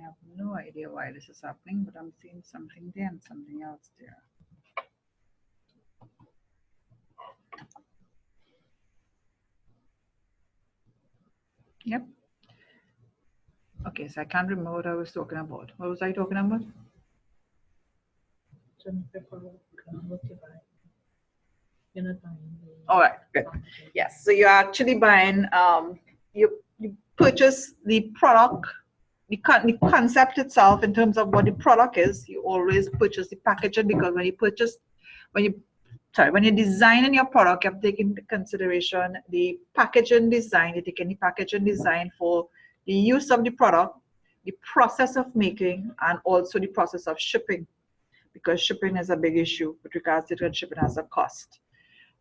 have no idea why this is happening, but I'm seeing something there and something else there. Yep. Okay, so I can't remember what I was talking about. What was I talking about? All right, good. Yes, so you're actually buying, you purchase the product, the concept itself in terms of what the product is. You always purchase the packaging, because when you're designing your product, you have to take into consideration the packaging design. You take any packaging design for the use of the product, the process of making, and also the process of shipping, because shipping is a big issue with regards to it. Shipping has a cost.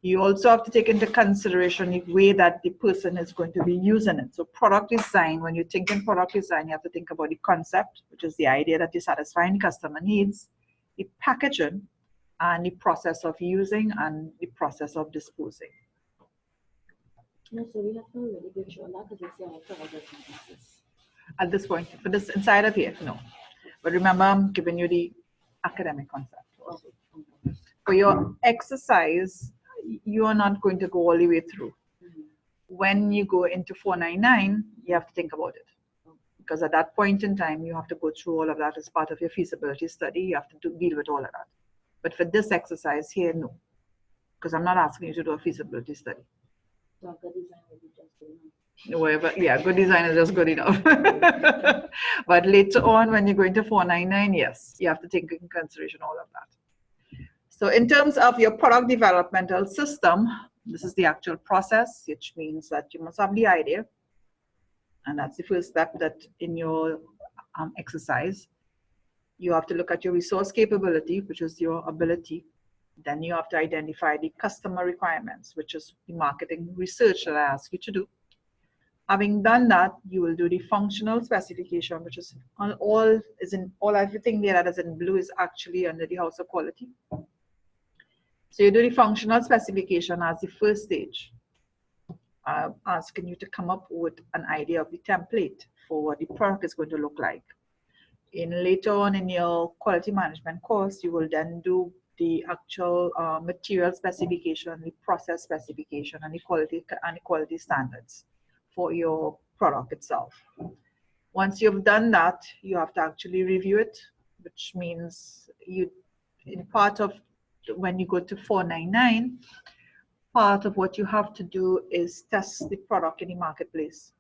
You also have to take into consideration the way that the person is going to be using it. So product design, when you're thinking product design, you have to think about the concept, which is the idea that you're satisfying customer needs, the packaging, and the process of using and the process of disposing. No, so we have to really give you that, because we see our product exist. At this point, for this inside of here, no. But remember, I'm giving you the academic concept also. For your exercise, you are not going to go all the way through. When you go into 499, you have to think about it. Because at that point in time, you have to go through all of that as part of your feasibility study. You have to deal with all of that. But for this exercise here, no. Because I'm not asking you to do a feasibility study. So good design will be just good enough. Whatever, yeah, good design is just good enough. But later on, when you go into 499, yes, you have to take in consideration all of that. So in terms of your product developmental system, this is the actual process, which means that you must have the idea. And that's the first step that in your exercise. You have to look at your resource capability, which is your ability. Then you have to identify the customer requirements, which is the marketing research that I ask you to do. Having done that, you will do the functional specification, which is everything there that is in blue is actually under the House of Quality. So you do the functional specification as the first stage, asking you to come up with an idea of the template for what the product is going to look like. Later on in your quality management course, you will then do the actual material specification, the process specification, and the quality standards for your product itself. Once you've done that, you have to actually review it, which means when you go to 499, part of what you have to do is test the product in the marketplace.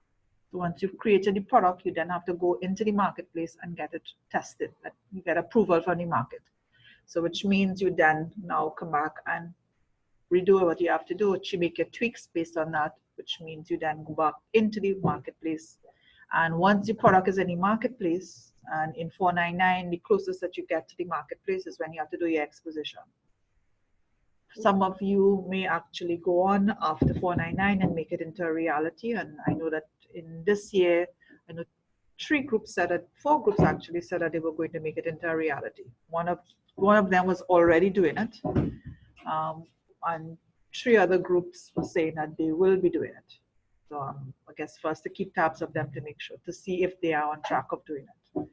So once you've created the product, you then have to go into the marketplace and get it tested. You get approval from the market. So which means you then now come back and redo what you have to do to make your tweaks based on that, which means you then go back into the marketplace. And once the product is in the marketplace, and in 499, the closest that you get to the marketplace is when you have to do your exposition. Some of you may actually go on after 499 and make it into a reality. And I know that in this year, I know 4 groups actually said that they were going to make it into a reality. One of them was already doing it. And 3 other groups were saying that they will be doing it. So I guess for us to keep tabs of them to make sure, to see if they are on track of doing it.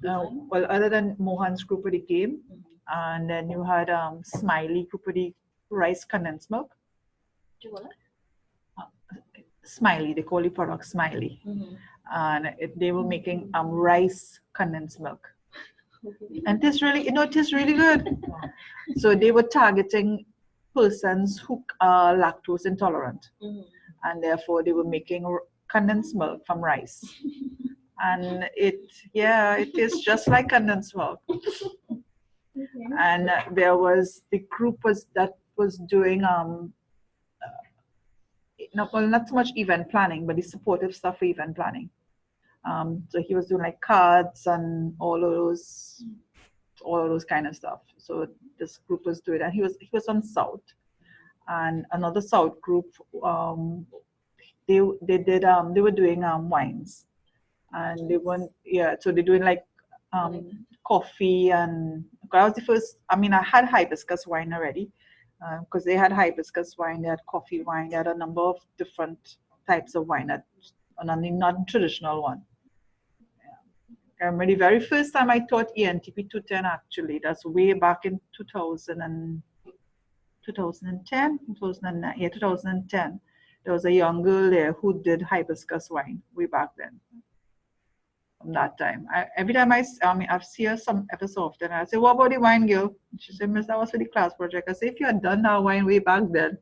Well, other than Mohan's group of the game, and then you had Smiley group of the rice condensed milk. Smiley, they call the product Smiley. And they were making rice condensed milk. And it is really good. So they were targeting persons who are lactose intolerant. And therefore they were making condensed milk from rice. And it is just like condensed milk. And there was the group that was doing not so much event planning, but the supportive stuff for event planning. So he was doing like cards and all of those kind of stuff. So this group was doing, and he was on South, and another South group. They were doing wines, and they weren't so they're doing like coffee, and that was the first. I mean, I had hibiscus wine already, because they had hibiscus wine, they had coffee wine, they had a number of different types of wine that a non-traditional one. I remember the very first time I taught ENTP 210, actually, that's way back in 2010, 2010. There was a young girl there who did hibiscus wine way back then. From that time, every time I've seen her some episode often, I say, "What about the wine, girl?" She said, "Miss, that was for the class project." I say, "If you had done that wine way back then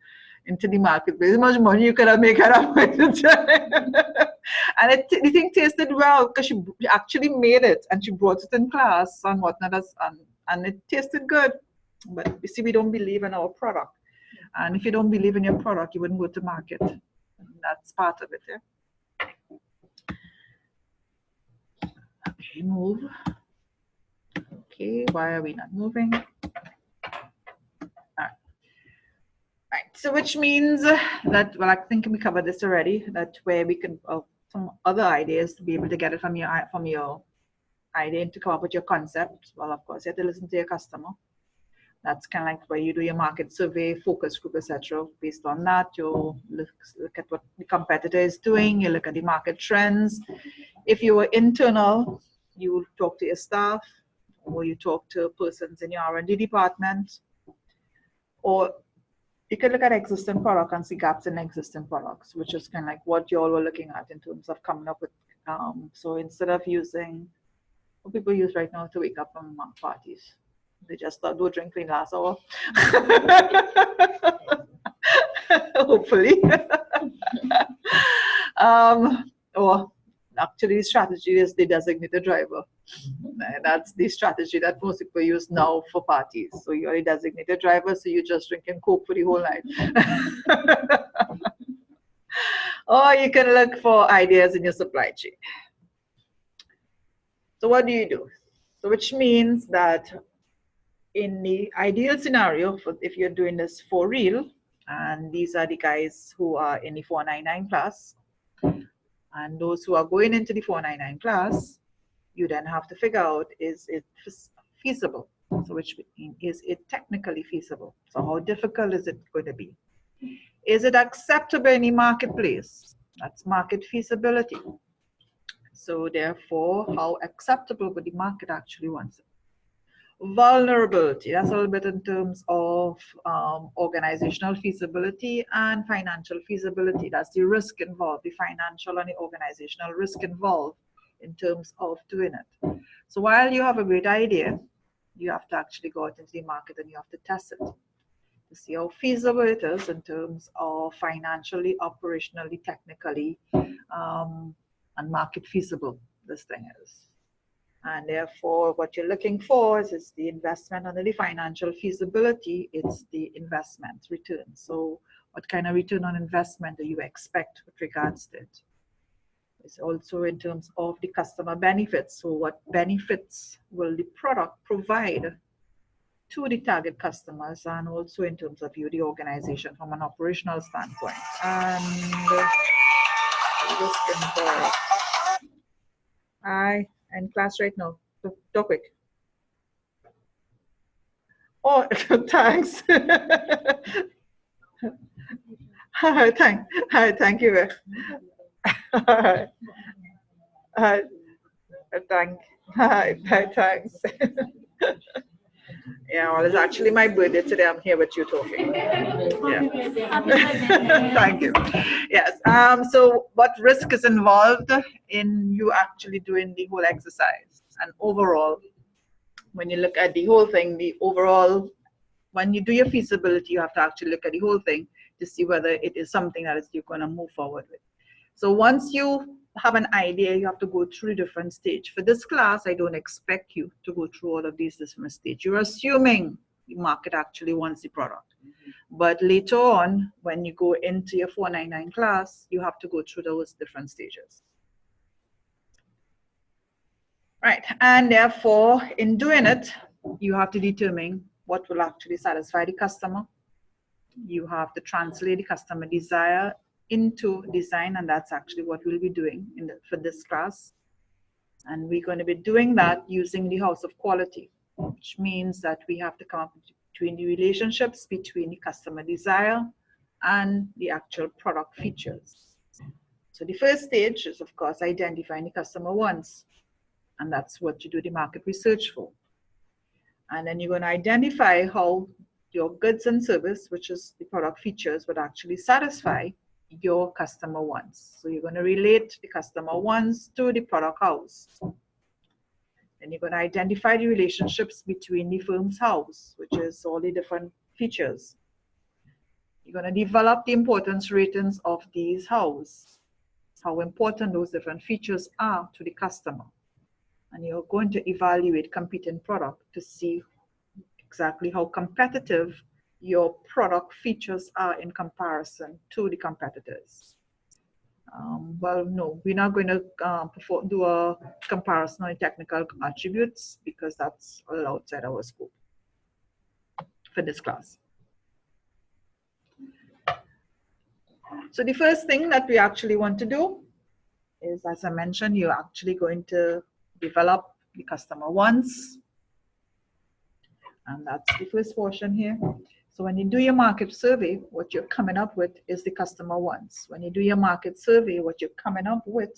into the marketplace, how much money you could have made out of it?" And the thing tasted well because she actually made it and she brought it in class and whatnot, and it tasted good. But you see, we don't believe in our product, and if you don't believe in your product, you wouldn't go to market. That's part of it. Yeah? Okay, move. Okay, why are we not moving? Right, so which means that, well, I think we covered this already, that where we can, some other ideas to be able to get it from your idea to come up with your concept. Well, of course, you have to listen to your customer. That's kind of like where you do your market survey, focus group, etc. Based on that, you look at what the competitor is doing, you look at the market trends. If you were internal, you talk to your staff, or you talk to persons in your R&D department, or you can look at existing product and see gaps in existing products, which is kind of like what you all were looking at in terms of coming up with. So instead of using what people use right now to wake up from parties, they just start do drink for the last hour. Hopefully. Or actually, the strategy is the designated driver. That's the strategy that most people use now for parties. So you're a designated driver, so you're just drinking Coke for the whole night. Or you can look for ideas in your supply chain. So what do you do? So which means that in the ideal scenario, if you're doing this for real, and these are the guys who are in the 499 class, and those who are going into the 499 class, you then have to figure out, is it feasible? So which means, is it technically feasible? So how difficult is it going to be? Is it acceptable in the marketplace? That's market feasibility. So therefore, how acceptable would the market actually want it? Vulnerability, that's a little bit in terms of organizational feasibility and financial feasibility. That's the risk involved, the financial and the organizational risk involved in terms of doing it. So while you have a great idea, you have to actually go out into the market and you have to test it to see how feasible it is in terms of financially, operationally, technically, and market feasible this thing is. And therefore, what you're looking for is the investment under the financial feasibility. It's the investment return. So what kind of return on investment do you expect with regards to it? It's also in terms of the customer benefits. So what benefits will the product provide to the target customers, and also in terms of you, the organization, from an operational standpoint. And just involved. I in class right now. Talk quick. Oh, thanks. Thank you. Thanks. Yeah, well, it's actually my birthday today. I'm here with you talking. Yeah. Thank you. Yes. So what risk is involved in you actually doing the whole exercise? And overall, when you look at the whole thing, the overall, when you do your feasibility, you have to actually look at the whole thing to see whether it is something that you're going to move forward with. So once you have an idea, you have to go through different stages. For this class, I don't expect you to go through all of these different stages. You're assuming the market actually wants the product. But later on, when you go into your 499 class, you have to go through those different stages. Right, and therefore, in doing it, you have to determine what will actually satisfy the customer. You have to translate the customer desire into design, and that's actually what we'll be doing for this class. And we're going to be doing that using the house of quality, which means that we have to come up between the relationships between the customer desire and the actual product features. So the first stage is, of course, identifying the customer wants. And that's what you do the market research for. And then you're going to identify how your goods and service, which is the product features, would actually satisfy your customer wants. So you're going to relate the customer wants to the product house. Then you're going to identify the relationships between the firm's house, which is all the different features. You're going to develop the importance ratings of these house, how important those different features are to the customer. And you're going to evaluate competing product to see exactly how competitive your product features are in comparison to the competitors. Well, no, we're not going to do a comparison on technical attributes because that's all outside our scope for this class. So the first thing that we actually want to do is, as I mentioned, you're actually going to develop the customer wants. And that's the first portion here. So when you do your market survey, what you're coming up with is the customer wants. When you do your market survey, what you're coming up with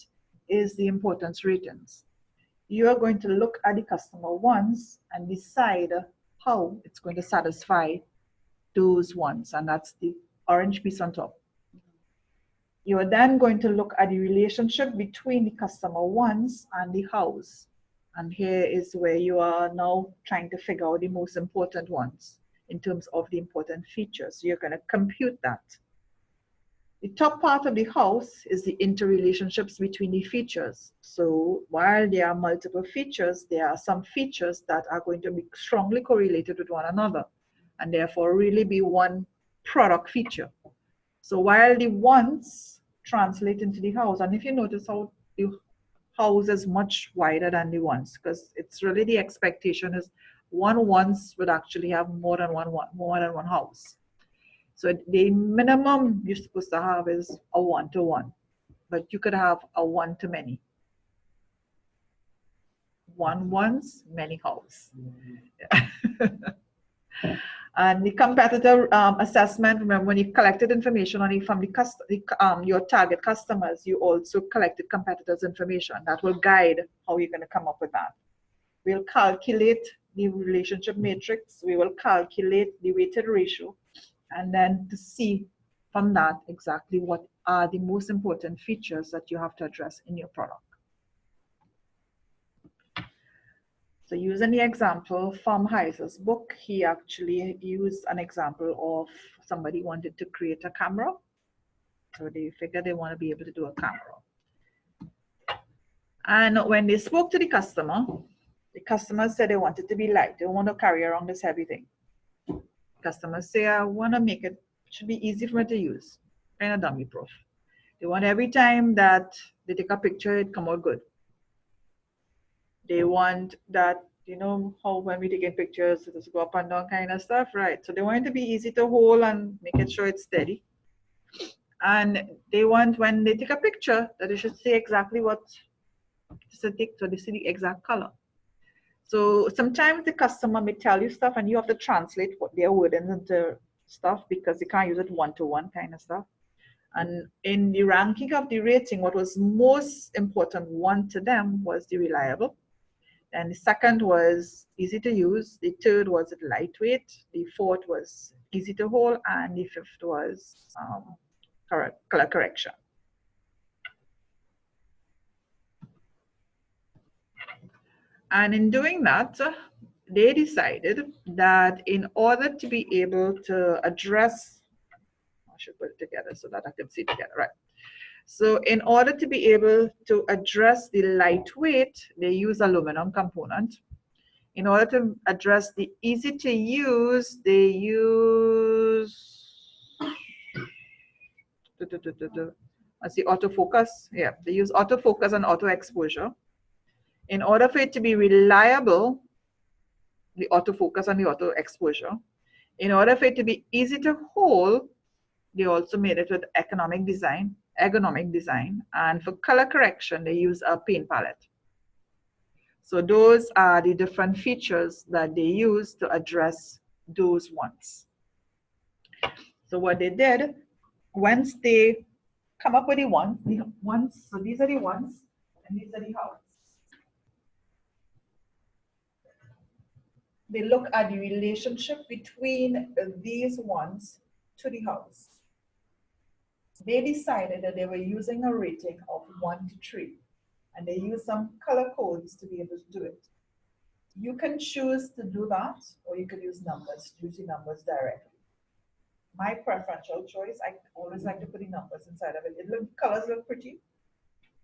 is the importance ratings. You are going to look at the customer wants and decide how it's going to satisfy those wants. And that's the orange piece on top. You are then going to look at the relationship between the customer wants and the house. And here is where you are now trying to figure out the most important ones in terms of the important features. So you're going to compute that. The top part of the house is the interrelationships between the features. So while there are multiple features, there are some features that are going to be strongly correlated with one another and therefore really be one product feature. So while the wants translate into the house, and if you notice how the house is much wider than the wants, because it's really the expectation is one wants would actually have more than one house. So the minimum you're supposed to have is a 1-to-1, but you could have a 1-to-many. One wants, many house. And the competitor assessment, remember when you collected information on from your target customers, you also collected competitors' information. That will guide how you're going to come up with that. We'll calculate the relationship matrix. We will calculate the weighted ratio. And then to see from that exactly what are the most important features that you have to address in your product. So using the example from Heiser's book, he actually used an example of somebody wanted to create a camera. So they figured they want to be able to do a camera. And when they spoke to the customer said they wanted to be light. They don't want to carry around this heavy thing. Customers say, I want to make it should be easy for me to use, kind of dummy proof. They want every time that they take a picture, it come out good. They want that, you know, how when we taking pictures, it just go up and down kind of stuff, right? So they want it to be easy to hold and make it sure it's steady. And they want when they take a picture that they should say exactly what to take, so they see the exact color. So sometimes the customer may tell you stuff and you have to translate what their wording into stuff because they can't use it 1-to-1 kind of stuff. And in the ranking of the rating, what was most important one to them was the reliable. And the second was easy to use. The third was lightweight. The fourth was easy to hold. And the fifth was color correction. And in doing that, they decided that in order to be able to address, I should put it together so that I can see it together, right? So in order to be able to address the lightweight, they use aluminum component. In order to address the easy to use, they use, I see autofocus. Yeah, they use autofocus and auto exposure. In order for it to be reliable, the autofocus and the auto exposure. In order for it to be easy to hold, they also made it with ergonomic design. And for color correction, they use a paint palette. So those are the different features that they use to address those ones. So what they did, once they come up with the ones. So these are the ones, and these are the hows. They look at the relationship between these ones to the hows. They decided that they were using a rating of 1 to 3, and they used some color codes to be able to do it. You can choose to do that, or you could use numbers, use the numbers directly. My preferential choice, I always like to put the numbers inside of it. Colors look pretty,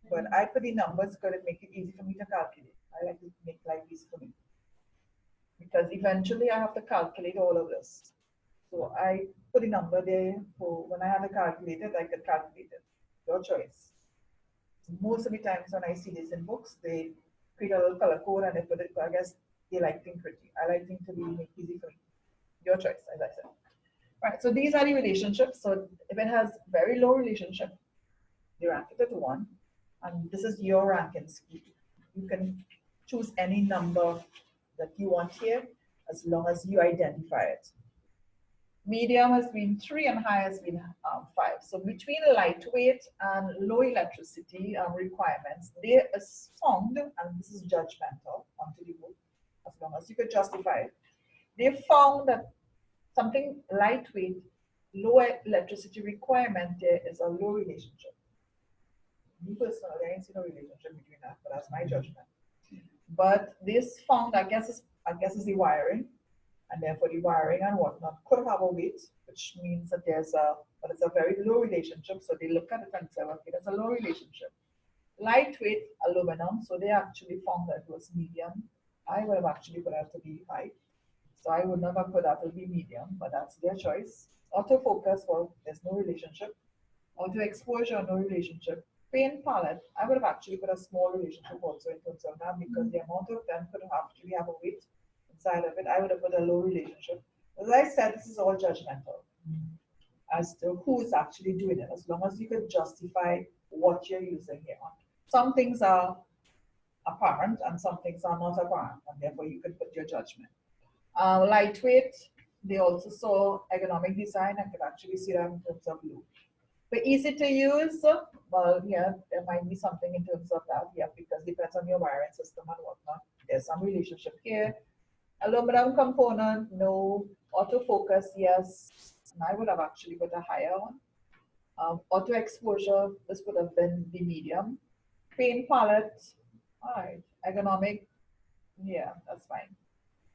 but I put the numbers because it make it easy for me to calculate. I like to make life easy for me, because eventually I have to calculate all of this. So I put a number there for when I have to calculate it, I could calculate it. Your choice. Most of the times when I see this in books, they create a little color code and they put it, I guess they like things pretty. I like things to be make easy for me. Your choice, as I said. Right, so these are the relationships. So if it has very low relationship, you rank it at 1. And this is your ranking scheme. You can choose any number that you want here as long as you identify it. Medium has been 3 and high has been 5. So between lightweight and low electricity requirements, there is found, and this is judgmental onto the book, as long as you could justify it, they found that something lightweight, low electricity requirement, there is a low relationship. Me personally, I ain't seen a relationship between that, but that's my judgment. But this found, I guess is the wiring, and therefore the wiring and whatnot could have a weight, which means that there's a very low relationship. So they look at it and say, okay, there's a low relationship. Lightweight aluminum, so they actually found that it was medium. I would have actually put that to be high. So I would never put that to be medium, but that's their choice. Autofocus, well, there's no relationship. Auto exposure, no relationship. Paint palette, I would have actually put a small relationship also in terms of that, because the amount of them could actually have a weight inside of it. I would have put a low relationship. As I said, this is all judgmental as to who is actually doing it, as long as you could justify what you're using here on. Some things are apparent and some things are not apparent, and therefore you could put your judgment. Lightweight, they also saw ergonomic design. I could actually see that in terms of blue. But easy to use, well, yeah, there might be something in terms of that, yeah, because it depends on your wiring system and whatnot. There's some relationship here. Aluminum component, no. Autofocus, yes. And I would have actually put a higher one. Auto exposure, this would have been the medium. Paint palette, all right. Ergonomic, yeah, that's fine.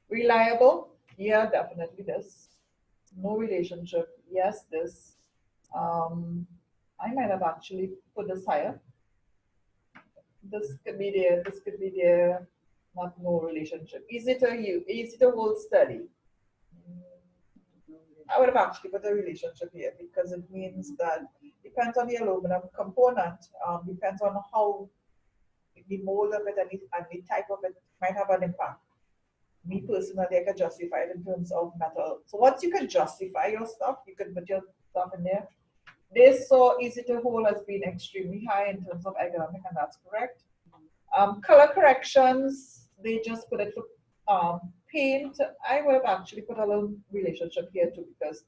Reliable, yeah, definitely this. No relationship, yes, this. I might have actually put this higher. This could be there, this could be there, not no relationship. Easy to hold steady. I would have actually put a relationship here, because it means that depends on the aluminum component, depends on how the mold of it and the type of it might have an impact. Me personally, I can justify it in terms of metal. So once you can justify your stuff, you can put your stuff in there. They saw easy to hold as being extremely high in terms of ergonomic, and that's correct. Color corrections, they just put it for paint. I would have actually put a little relationship here too, because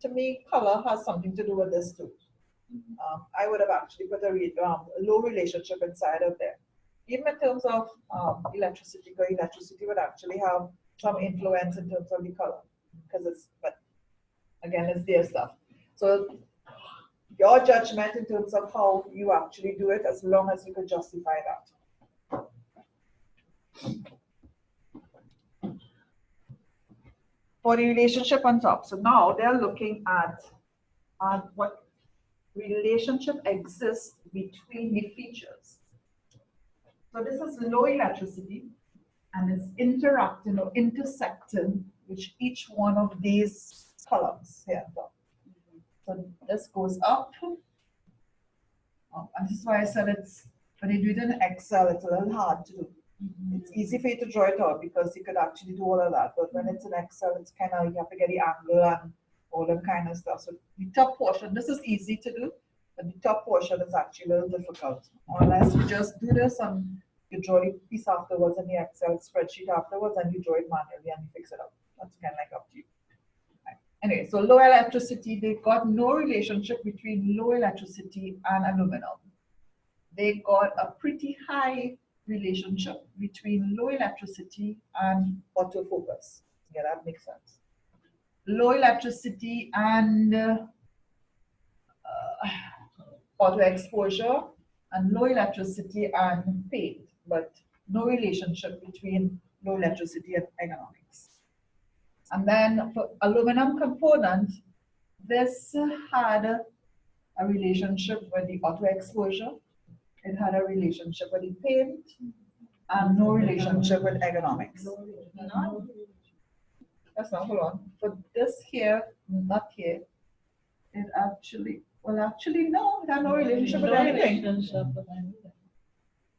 to me, color has something to do with this too. I would have actually put a low relationship inside of there. Even in terms of electricity, because electricity would actually have some influence in terms of the color, because but again, it's their stuff. So your judgment in terms of how you actually do it, as long as you can justify that. For the relationship on top, so now they're looking at what relationship exists between the features. So this is low electricity, and it's interacting or intersecting with each one of these columns here. So this goes up. And this is why I said when you do it in Excel, it's a little hard to do. It's easy for you to draw it out because you could actually do all of that. But when it's in Excel, it's kind of, you have to get the angle and all that kind of stuff. So the top portion, this is easy to do, but the top portion is actually a little difficult. Unless you just do this and you draw the piece afterwards in the Excel spreadsheet afterwards, and you draw it manually and you fix it up. That's kind of like up to you. Right. Anyway, so low electricity, they got no relationship between low electricity and aluminum. They got a pretty high relationship between low electricity and autofocus. Yeah, that makes sense. Low electricity and auto exposure, and low electricity and paint, but no relationship between low electricity and ergonomics. And then for aluminum component, this had a relationship with the auto exposure, it had a relationship with the paint, and no relationship with ergonomics. That's not, hold on. For this here, not here, it actually, well, actually, no, it had no relationship with anything.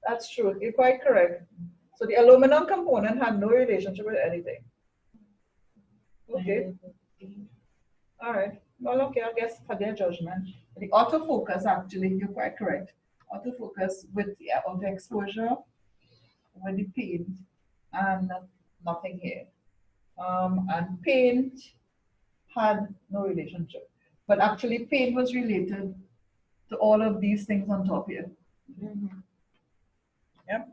That's true, you're quite correct. So the aluminum component had no relationship with anything. Okay. All right. Well, okay, I guess for their judgment. The autofocus, actually, you're quite correct. Autofocus with the auto exposure, with the paint, and nothing here. And paint had no relationship. But actually, paint was related to all of these things on top here. Yeah.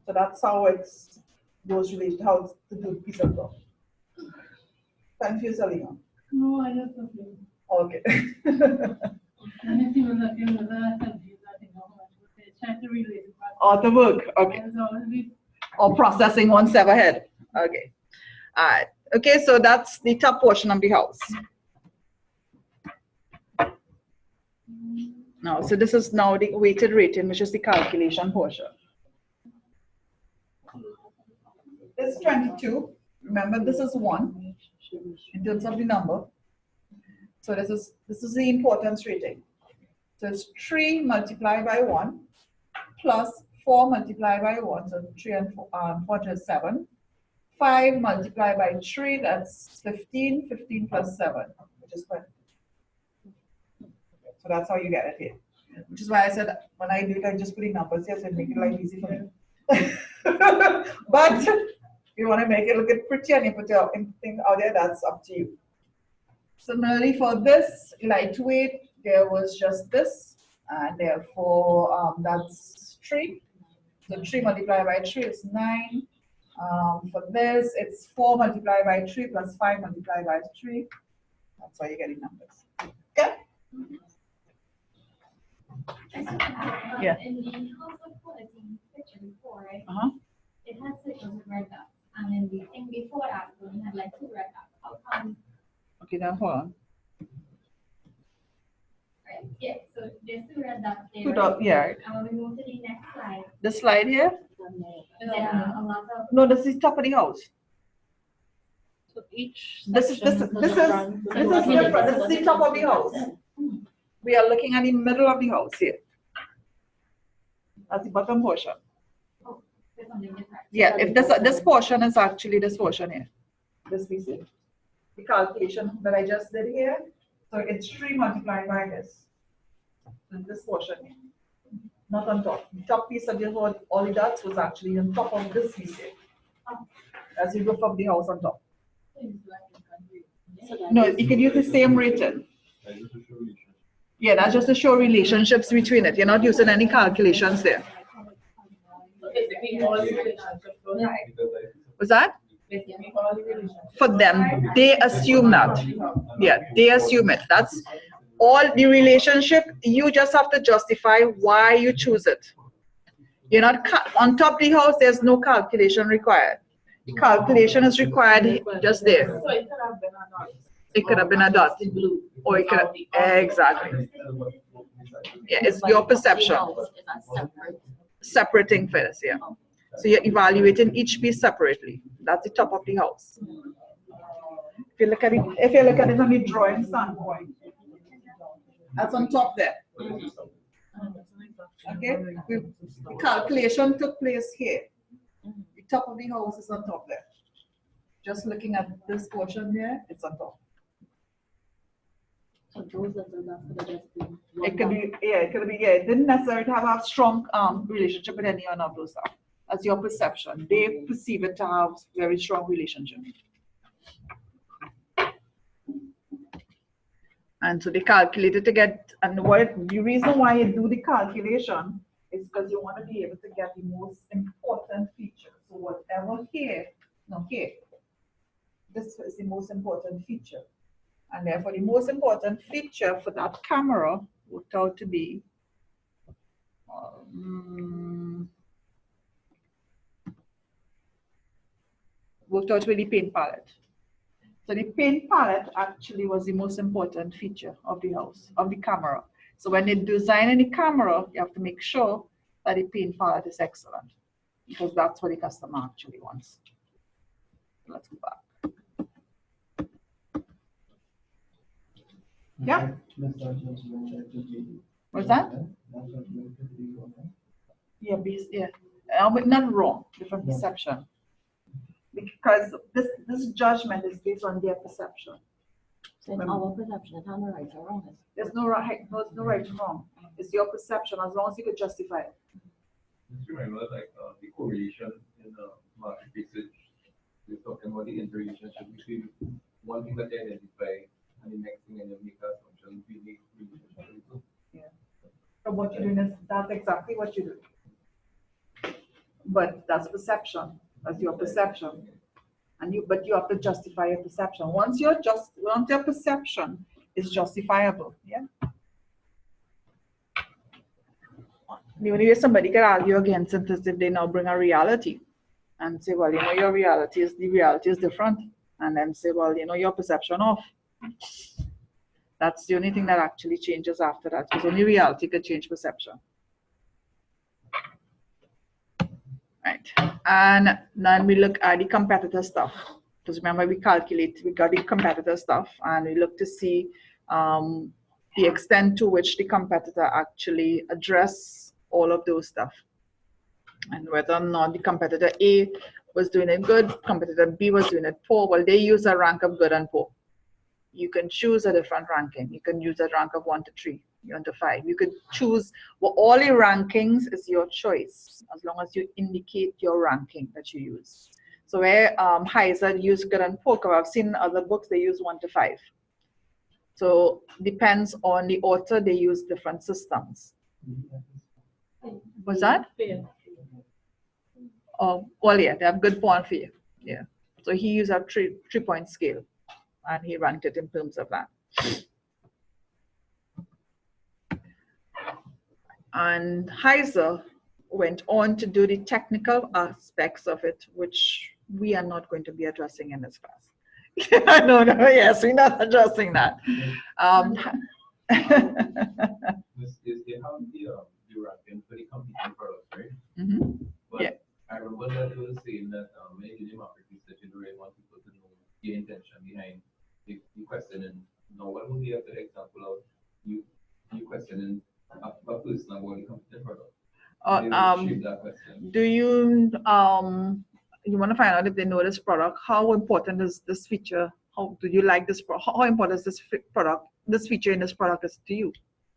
So that's how it's those related, how it's the good piece of work. Thank you, Salima. No, I just don't know. Okay. Or the work, okay. Or processing one step ahead. Okay. All right. Okay, so that's the top portion of the house. Now, so this is now the weighted rating, which is the calculation portion. This is 22. Remember, this is 1 in terms of the number. So this is the importance rating. So it's 3 multiplied by 1 plus 4 multiplied by 1, so 3 and 4 is 7. 5 multiplied by 3, that's 15. 15 plus 7, which is 20. So that's how you get it here. Which is why I said when I do it, I just put in numbers here so it make it life easy for me. But if you want to make it look pretty and you put your thing out there, that's up to you. Similarly, for this lightweight, there was just this, and therefore that's 3. So 3 multiplied by 3 is 9. For this, it's 4 multiplied by 3 plus 5 multiplied by 3. That's why you're getting numbers. Okay? Yeah. In the house of quality picture before, right? It had such a red dot. And then the thing before that, we had like 2 red dots. How come? Okay, now hold on. Right. Yeah, so there's 2 red dots there. Put up, yeah. And when we move to the next slide. The slide here? A lot of. No, this is top of the house. So each This is the top of the house. We are looking at the middle of the house here. That's the bottom portion. Oh, there's something different. Yeah, if this portion is actually this portion here. This piece here. The calculation that I just did here. So it's 3 multiplied by this. So this portion here. Not on top. The top piece of the whole, all the dots was actually on top of this piece here. As you go from the house on top. No, you can use the same rating. Yeah, that's just to show relationships between it. You're not using any calculations there. Was that? For them, they assume that. Yeah, they assume it. That's all the relationship. You just have to justify why you choose it. You're not on top of the house. There's no calculation required. The calculation is required just there. It could have been a dot, or it could have, exactly. Yeah, it's your perception. Separating for this, yeah. So you're evaluating each piece separately. That's the top of the house. If you look at it from the drawing standpoint, that's on top there. Okay, the calculation took place here. The top of the house is on top there. Just looking at this portion here, it's on top. So those are the last for the dustbin. It could be, yeah, it could be, yeah. It didn't necessarily have a strong relationship with any one of those stuff. That's your perception. They perceive it to have very strong relationship. And so they calculate it to get, and the reason why you do the calculation is because you want to be able to get the most important feature. So whatever here, no here, this is the most important feature. And therefore the most important feature for that camera worked out to be the paint palette. So the paint palette actually was the most important feature of the house, of the camera. So when you design any camera, you have to make sure that the paint palette is excellent, because that's what the customer actually wants. Let's go back. Yeah. What's that? Yeah, but not wrong, different perception. Because this judgment is based on their perception. So it's our perception, it's not right or wrong. There's no right and wrong. It's your perception, as long as you could justify it. Just remember, like the correlation in market research. We're talking about the interrelationship between one thing that they identify and the next thing, and you make an assumption between the relationship. Yeah. So what you're doing is that's exactly what you do. But that's perception. That's your perception. But you have to justify your perception. Once your perception is justifiable, yeah. The only way somebody can argue against it is if they now bring a reality and say, well, your reality is different, and then say, well, your perception of. That's the only thing that actually changes after that, because only reality could change perception. Right, and then we look at the competitor stuff, because remember we got the competitor stuff, and we look to see the extent to which the competitor actually address all of those stuff, and whether or not the competitor A was doing it good, competitor B was doing it poor. Well, they use a rank of good and poor. You can choose a different ranking. You can use a rank of 1 to 3, 1 to 5. You could choose, well, all the rankings is your choice, as long as you indicate your ranking that you use. So where Heiser use good and poor, I've seen other books, they use 1 to 5. So depends on the author, they use different systems. What's that? Yeah. Oh, well, yeah, they have good poor and fair. Yeah. So he used a 3-point scale, and he ranked it in terms of that. And Heiser went on to do the technical aspects of it, which we are not going to be addressing in this class. No, yes, we're not addressing that. Is they have the ranking for the competing products, right? Mm-hmm. But yeah. I remember that you were saying that when you do the market research, you really want people to know the intention behind the question. And now, what would be a good example of you questioning a person about the competing product? Do you want to find out if they know this product? How important is this feature? How do you like this product? How important is this feature in this product is to you?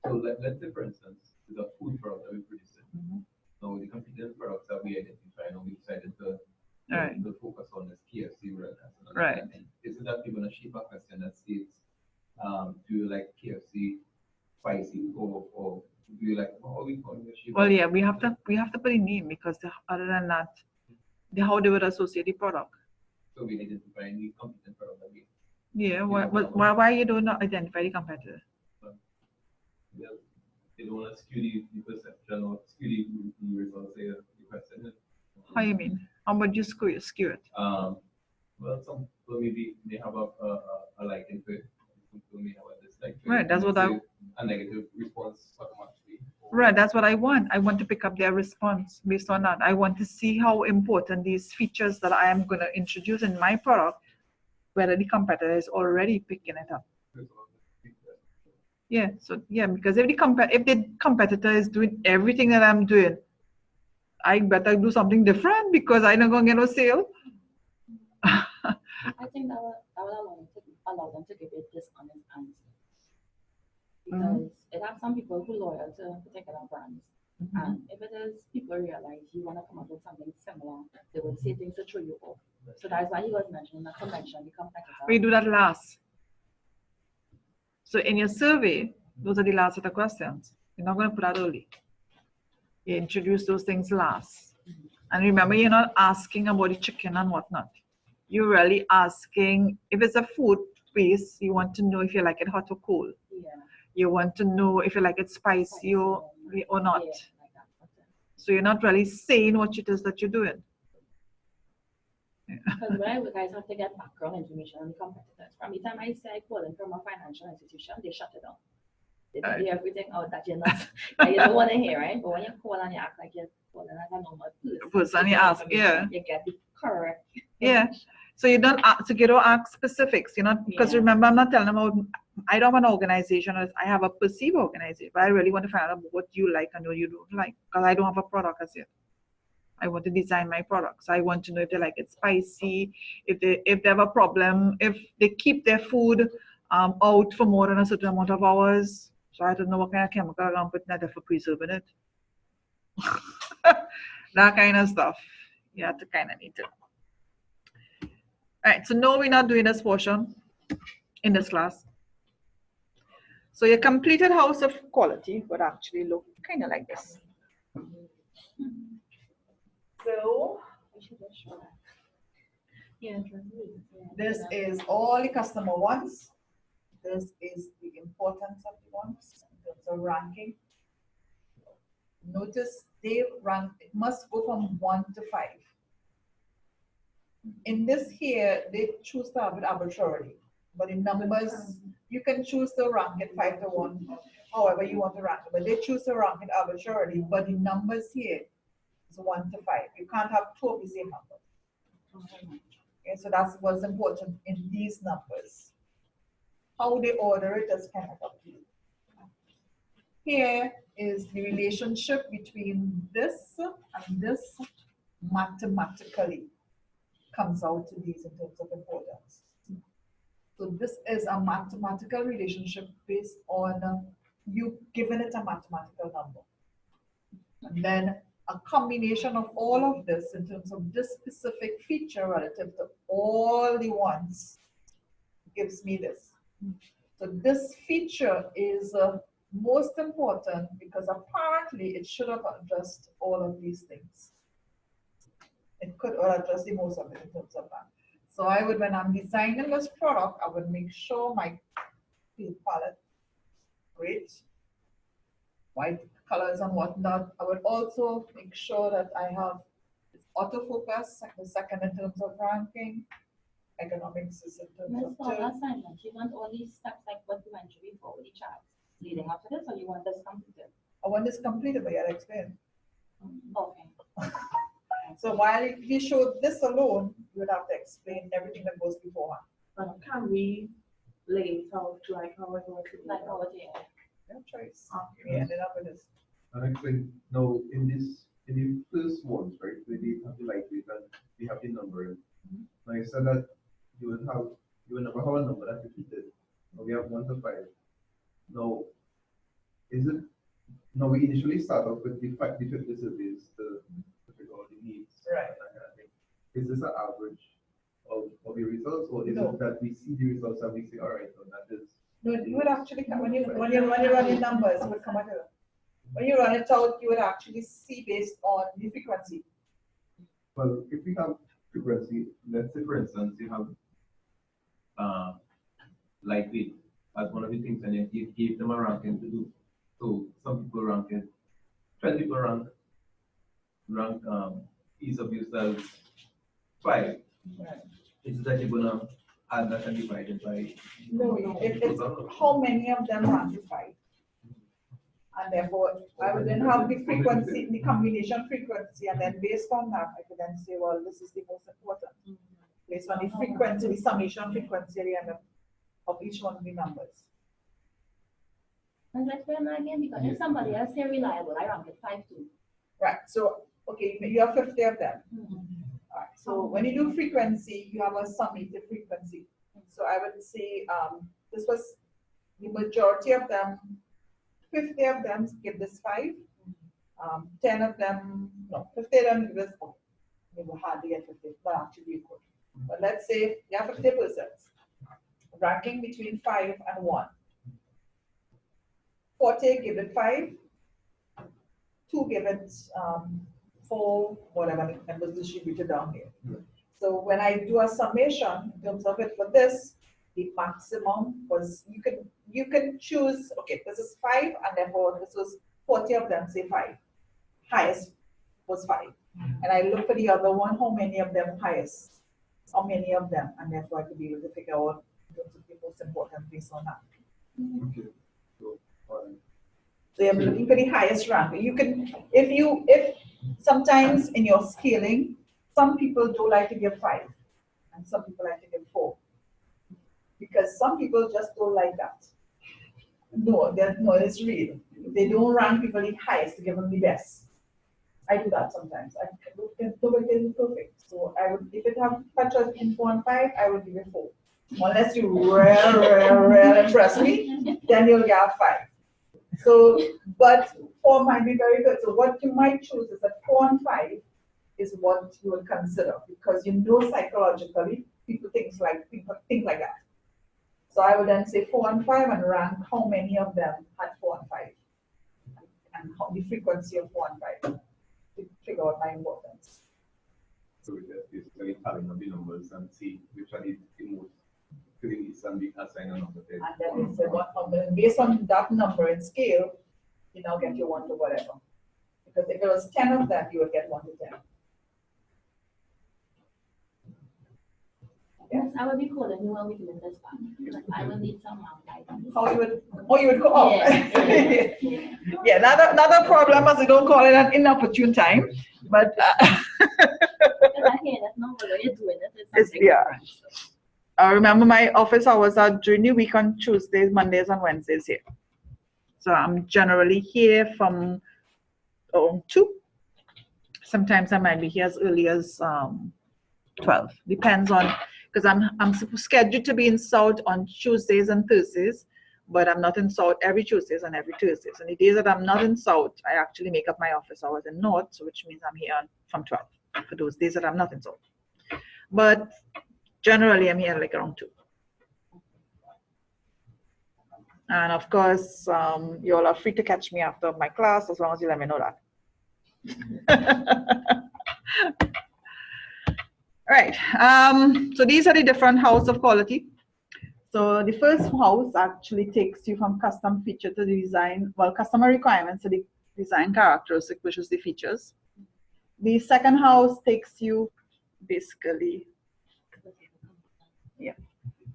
So let's say, for instance, it's a food product that we produce. Mm-hmm. So the competing products that we identify, and we decided to focus on this KFC brand. Right. Isn't that even a shape a question that states, do you like KFC spicy or do you like all we call it? Well, yeah, we have to put a name, because other than that, how they would associate the product. So we identify the competent product that we. Yeah. Why you don't identify the competitor? Well, they don't want to skew the perception or skew the results of the question. How you mean? How would you skew it? Well, some people maybe may have a liking to it. Some people may have a dislike to it. Right, that's what a negative response automatically. Right, that's what I want. I want to pick up their response based on that. I want to see how important these features that I am going to introduce in my product, whether the competitor is already picking it up. Yeah, so yeah, because if the competitor is doing everything that I'm doing, I better do something different, because I'm not going to get no sale. I think that will allow them to give a dishonest answer. Because it has some people who are loyal to particular brands. Mm-hmm. And if it is people realize you want to come up with something similar, they will say things to throw you off. So that's why he was mentioning not to mention the competitor. We do that last. So in your survey, those are the last set of questions. You're not going to put that early. You introduce those things last. And remember, you're not asking about the chicken and whatnot. You're really asking, if it's a food base, you want to know if you like it hot or cold. Yeah. You want to know if you like it spicy or not. Yeah, like that. Okay. So you're not really saying what it is that you're doing. Because when I work, I have to get background information on the competitors. From the time I say I call them from a financial institution, they shut it down. They tell you everything out that you're not, that you don't want to hear, right? But when you call and you act like you're calling as a normal Person, you ask, yeah. You get the correct. Yeah. So you don't ask, so you don't ask specifics, you know, because Yeah. remember, I'm not telling them about, I don't have an organization, I have a perceived organization, but I really want to find out what you like and what you don't like, because I don't have a product as yet. I want to design my products. I want to know if they like it spicy, if they have a problem, if they keep their food out for more than a certain amount of hours. So I don't know what kind of chemical I'm putting there for preserving it. That kind of stuff. You have to kind of need to. All right, so no, we're not doing this portion in this class. So your completed house of quality would actually look kind of like this. So Yeah. this is all the customer wants. This is the importance of the ones in terms of ranking. Notice they rank, it must go from 1 to 5. In this here, they choose to have it arbitrarily. But in numbers, you can choose to rank it 5 to 1, however you want to rank it. But they choose to rank it arbitrarily. But in numbers here, it's 1 to 5. You can't have two of the same numbers. Okay, so that's what's important in these numbers. How they order it is kind of up to you. Here is the relationship between this and this mathematically comes out to these in terms of importance. So this is a mathematical relationship based on you giving it a mathematical number. And then a combination of all of this in terms of this specific feature relative to all the ones gives me this. So this feature is most important because apparently it should have addressed all of these things. It could address the most of it in terms of that. So I would, when I'm designing this product, I would make sure my field palette, great, white colors and whatnot. I would also make sure that I have autofocus, the second in terms of ranking, economics is in terms of For assignment, you want all these steps like what you went through before with the charts leading up to this, or you want this completed? I want this completed, but I'll explain. Okay. So while if you showed this alone, you would have to explain everything that goes beforehand. But can we lay it out like how it was? Like over there. No choice. We ended up with this. And actually, no, in the first ones, right, we did have the lightweight and we have the numbering. Now you said that you would never have a number that repeated. Now we have 1 to 5. Now, we initially start off with the 50 surveys to figure out the needs. Right. That kind of thing. Is this an average of the results, or is No. it that we see the results and we say, all right, so that is. No, you would actually come, when you run your numbers, it would come out here. When you run it out, you would actually see based on the frequency. Well, if we have frequency, let's say for instance, you have lightweight as one of the things, and you give them a ranking to do. So some people rank it, 20 people rank ease of use as 5. Right. Is it that you're gonna add that and divide it by? No, it's how many of them rank 5. And therefore, I would then have the frequency, the combination frequency, and then based on that, I could then say, well, this is the most important. Based on the frequency, the summation frequency at the end of each one of the numbers. And let's explain that again, because if somebody else say reliable, I rank it 5 too. Right, so, okay, you have 50 of them. All right, so when you do frequency, you have a summative frequency. So I would say this was the majority of them, 50 of them give this 5. 10 of them, no, 50 of them give this 4. You will hardly get 50, but actually you could. But let's say you have 50%, ranking between 5 and 1. Forte, give it 5. 2, give it 4, whatever, and was distributed down here. So when I do a summation in terms of it for this, the maximum was, you can choose, okay, this is 5, and therefore this was 40 of them, say 5. Highest was 5. And I look for the other one, how many of them highest, how many of them, and therefore I could be able to figure out the most important based on that. Okay. So, So you're looking for the highest rank. You can, if sometimes in your scaling, some people don't like to give 5, and some people like to give 4, because some people just don't like that. No, it's real. They don't rank people the highest to give them the best. I do that sometimes. Nobody can be perfect. So I would, if it have touches in 4 and 5, I would give it 4. Unless you really impress me, then you'll get 5. So, but 4 might be very good. So what you might choose is that 4 and 5 is what you would consider, because you know psychologically people think like that. So I would then say 4 and 5 and rank how many of them had 4 and 5, and how, the frequency of 4 and 5 to figure out my importance. so we just basically tallying up the numbers and see which one is the most to the least and we assign a number to it. And then we say what number, based on that number in scale, you now get your 1 to whatever. Because if it was 10 of them, you would get 1 to 10. Yes, I will be calling you when we do this one. I will need some guidance. How you would call? Yeah. Yeah, not a problem as they don't call it an inopportune time, but Because I hear that number when you're doing it, it's something yeah. different, so. I remember my office hours are during the week on Tuesdays, Mondays, and Wednesdays here. So I'm generally here from 2. Sometimes I might be here as early as 12. Depends on, because I'm scheduled to be in South on Tuesdays and Thursdays, but I'm not in South every Tuesdays and every Thursdays. And the days that I'm not in South, I actually make up my office hours in North, so which means I'm here from 12 for those days that I'm not in South. But generally, I'm here like around 2. And of course, you all are free to catch me after my class as long as you let me know that. Right. So these are the different house of quality. So the first house actually takes you from custom feature to the design, well, customer requirements to the design characteristic, which is the features. The second house takes you basically, yeah.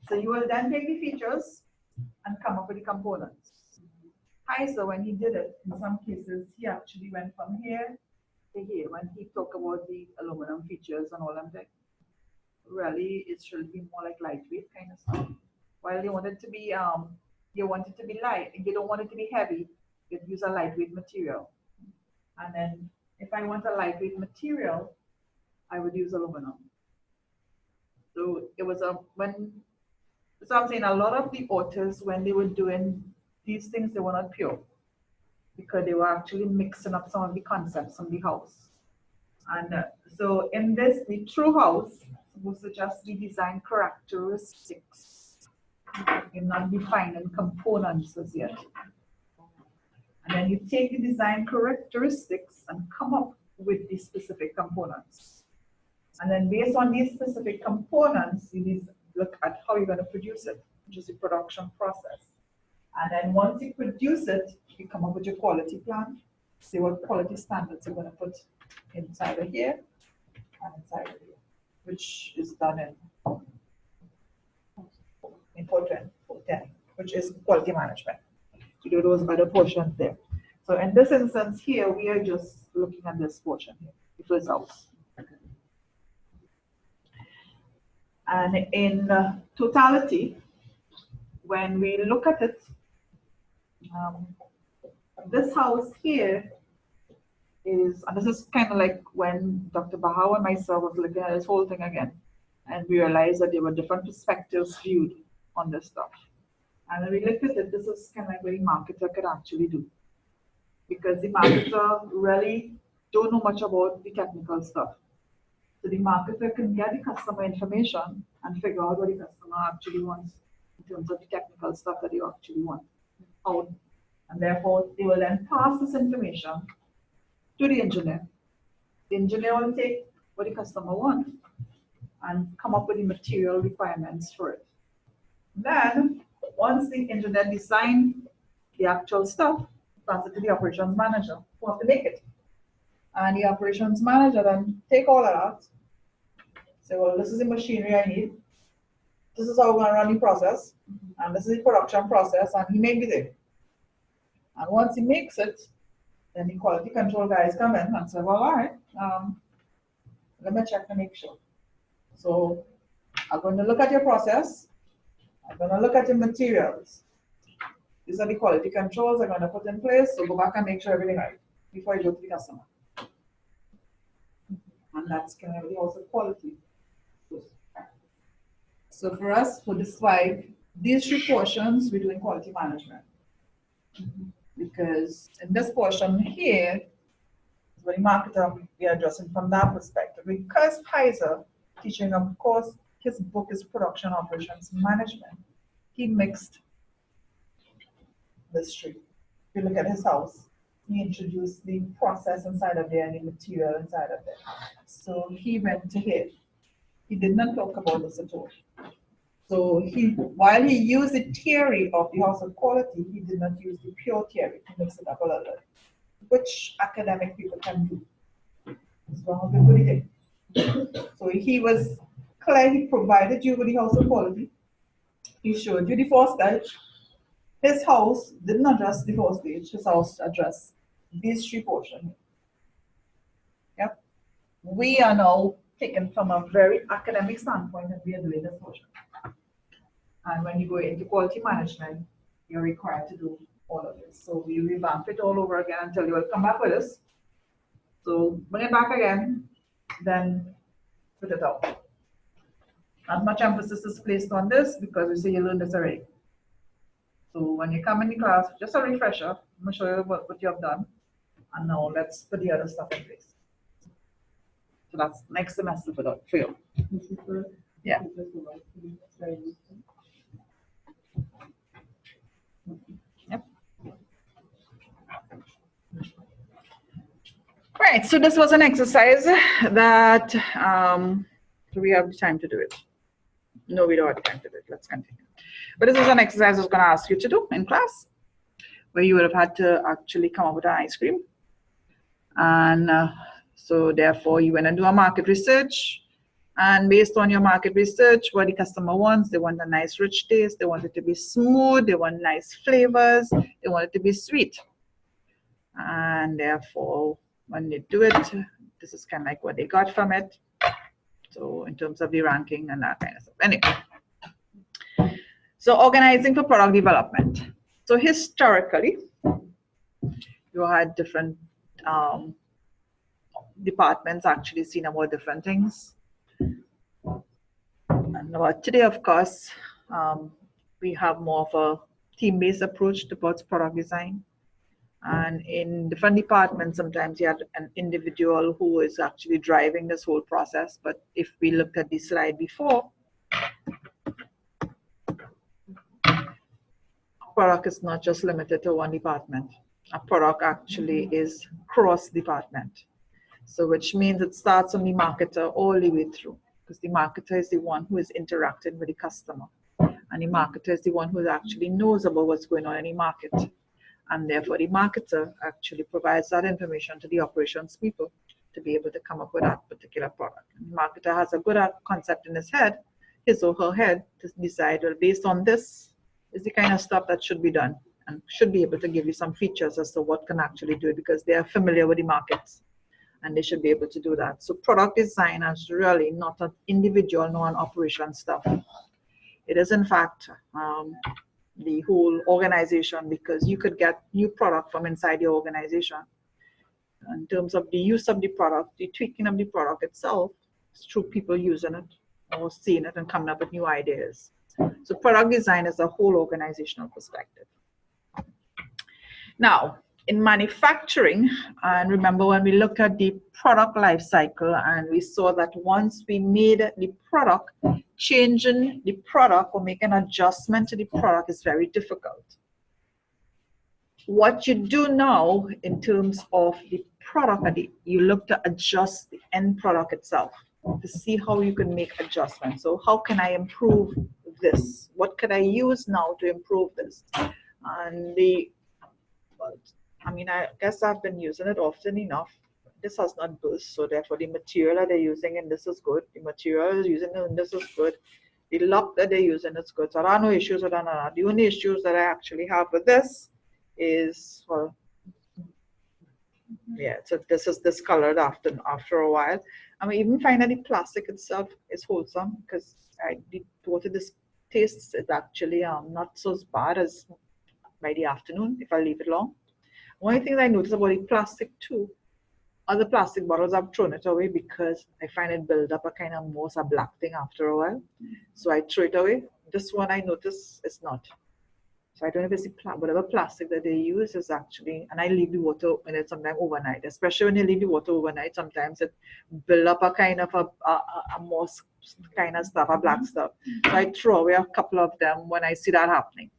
So you will then take the features and come up with the components. Heiser, when he did it, in some cases, he actually went from here to here when he talked about the aluminum features and all of that. Really, it should be more like lightweight kind of stuff. While you want it to be, light, and you don't want it to be heavy, you use a lightweight material. And then, if I want a lightweight material, I would use aluminum. So it was so I'm saying a lot of the authors, when they were doing these things, they were not pure, because they were actually mixing up some of the concepts from the house. And so in this, the true house is supposed to just be design characteristics. You're not defining components as yet. And then you take the design characteristics and come up with the specific components. And then based on these specific components, you look at how you're going to produce it, which is the production process. And then once you produce it, you come up with your quality plan, see what quality standards you're going to put inside of here and inside of here, which is done in 410, which is quality management. You do those other portions there. So in this instance here, we are just looking at this portion here, the results. And in totality, when we look at it, this house here is, and this is kind of like when Dr. Bahau and myself was looking at this whole thing again, and we realized that there were different perspectives viewed on this stuff. And when we looked at it, this is kind of like what the marketer could actually do. Because the marketer really don't know much about the technical stuff. So the marketer can get the customer information and figure out what the customer actually wants in terms of the technical stuff that you actually want. How And therefore, they will then pass this information to the engineer. The engineer will take what the customer wants and come up with the material requirements for it. Then, once the engineer design the actual stuff, pass it to the operations manager who have to make it. And the operations manager then take all of that, say, well, this is the machinery I need, this is how we're going to run the process, and this is the production process, and he makes it. And once he makes it, then the quality control guys come in and say, well, all right, let me check to make sure. So I'm going to look at your process, I'm going to look at your materials. These are the quality controls I'm going to put in place, so go back and make sure everything right before you go to the customer. And that's kind of also quality. So for us, for this slide, these 3 portions, we're doing quality management. Because in this portion here, is what the marketer we are addressing from that perspective. Because Kaiser teaching, of course, his book is production operations management. He mixed this 3. If you look at his house, he introduced the process inside of there and the material inside of there. So he went to here. He did not talk about this at all. So while he used the theory of the house of quality, he did not use the pure theory to mix it up a little bit, which academic people can do. As long as they put it in. So he was clear, he provided you with the house of quality. He showed you the 4 stage. His house didn't address the 4 stage, his house addressed these 3 portions. Yep. We are now taken from a very academic standpoint and we are doing this portion. And when you go into quality management, you're required to do all of this. So we revamp it all over again until you will come back with us. So bring it back again, then put it out. Not much emphasis is placed on this because we say you learned this already. So when you come in the class, just a refresher, I'm going to show you what you have done. And now let's put the other stuff in place. So that's next semester for you. Yeah. Yep. Right, so this was an exercise that do we have the time to do it? No, we don't have the time to do it. Let's continue. But this is an exercise I was going to ask you to do in class, where you would have had to actually come up with an ice cream. And so therefore you went and do a market research. And based on your market research, what the customer wants, they want a nice rich taste, they want it to be smooth, they want nice flavors, they want it to be sweet. And therefore, when they do it, this is kind of like what they got from it. So in terms of the ranking and that kind of stuff. Anyway, so organizing for product development. So historically, you had different departments actually seen about different things. And today, of course, we have more of a team-based approach towards product design. And in different departments, sometimes you have an individual who is actually driving this whole process. But if we looked at the slide before, product is not just limited to one department. A product actually is cross-department. So which means it starts from the marketer all the way through, because the marketer is the one who is interacting with the customer. And the marketer is the one who actually knows about what's going on in the market. And therefore, the marketer actually provides that information to the operations people to be able to come up with that particular product. And the marketer has a good concept in his head, his or her head, to decide, well, based on this, is the kind of stuff that should be done, and should be able to give you some features as to what can actually do it, because they are familiar with the markets and they should be able to do that. So product design is really not an individual nor an operation stuff. It is in fact the whole organization, because you could get new product from inside your organization. In terms of the use of the product, the tweaking of the product itself, it's through people using it or seeing it and coming up with new ideas. So product design is a whole organizational perspective. Now, in manufacturing, and remember when we look at the product life cycle, and we saw that once we made the product, changing the product or making an adjustment to the product is very difficult. what you do now in terms of the product, you look to adjust the end product itself to see how you can make adjustments. So how can I improve this? What can I use now to improve this? And I guess I've been using it often enough. This has not burst, so therefore the material that they're using in this is good. The material is using in this is good. The lock that they're using is good. So there are no issues with that. The only issues that I actually have with this is, well, yeah, so this is discolored after a while. Even find that the plastic itself is wholesome because the water this tastes is actually not so bad as by the afternoon if I leave it long. One thing I notice about the plastic too, other plastic bottles I've thrown it away because I find it build up a kind of moss, a black thing after a while. So I throw it away. This one I notice it's not. So I don't know if it's whatever plastic that they use is actually, and I leave the water in it sometimes overnight, especially when you leave the water overnight, sometimes it build up a kind of a moss kind of stuff, a black stuff. So I throw away a couple of them when I see that happening.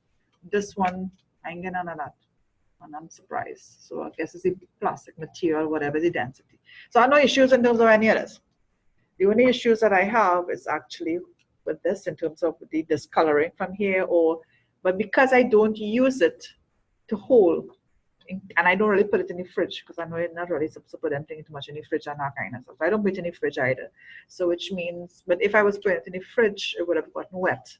This one, I ain't getting none of that. And I'm surprised. So I guess it's the plastic material, whatever the density. So I have no issues in terms of any of this. The only issues that I have is actually with this in terms of the discoloring from here, but because I don't use it to hold, and I don't really put it in the fridge because I know it's not really supposed to put anything too much in the fridge and that kind of stuff. So I don't put it in the fridge either. So which means, but if I was putting it in the fridge, it would have gotten wet.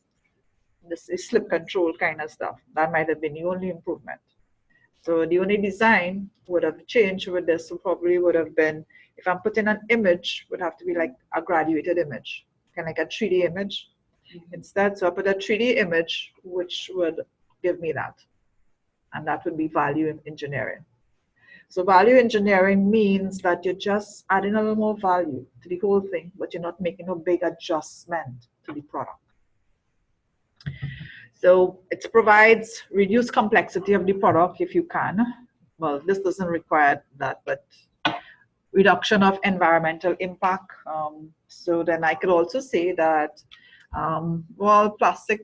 This is slip control kind of stuff. That might have been the only improvement. So the only design would have changed with this probably would have been, if I'm putting an image, would have to be like a graduated image, kind of like a 3D image instead. So I put a 3D image, which would give me that. And that would be value engineering. So value engineering means that you're just adding a little more value to the whole thing, but you're not making a big adjustment to the product. So it provides reduced complexity of the product if you can. Well, this doesn't require that, but reduction of environmental impact. So then I could also say that, well, plastic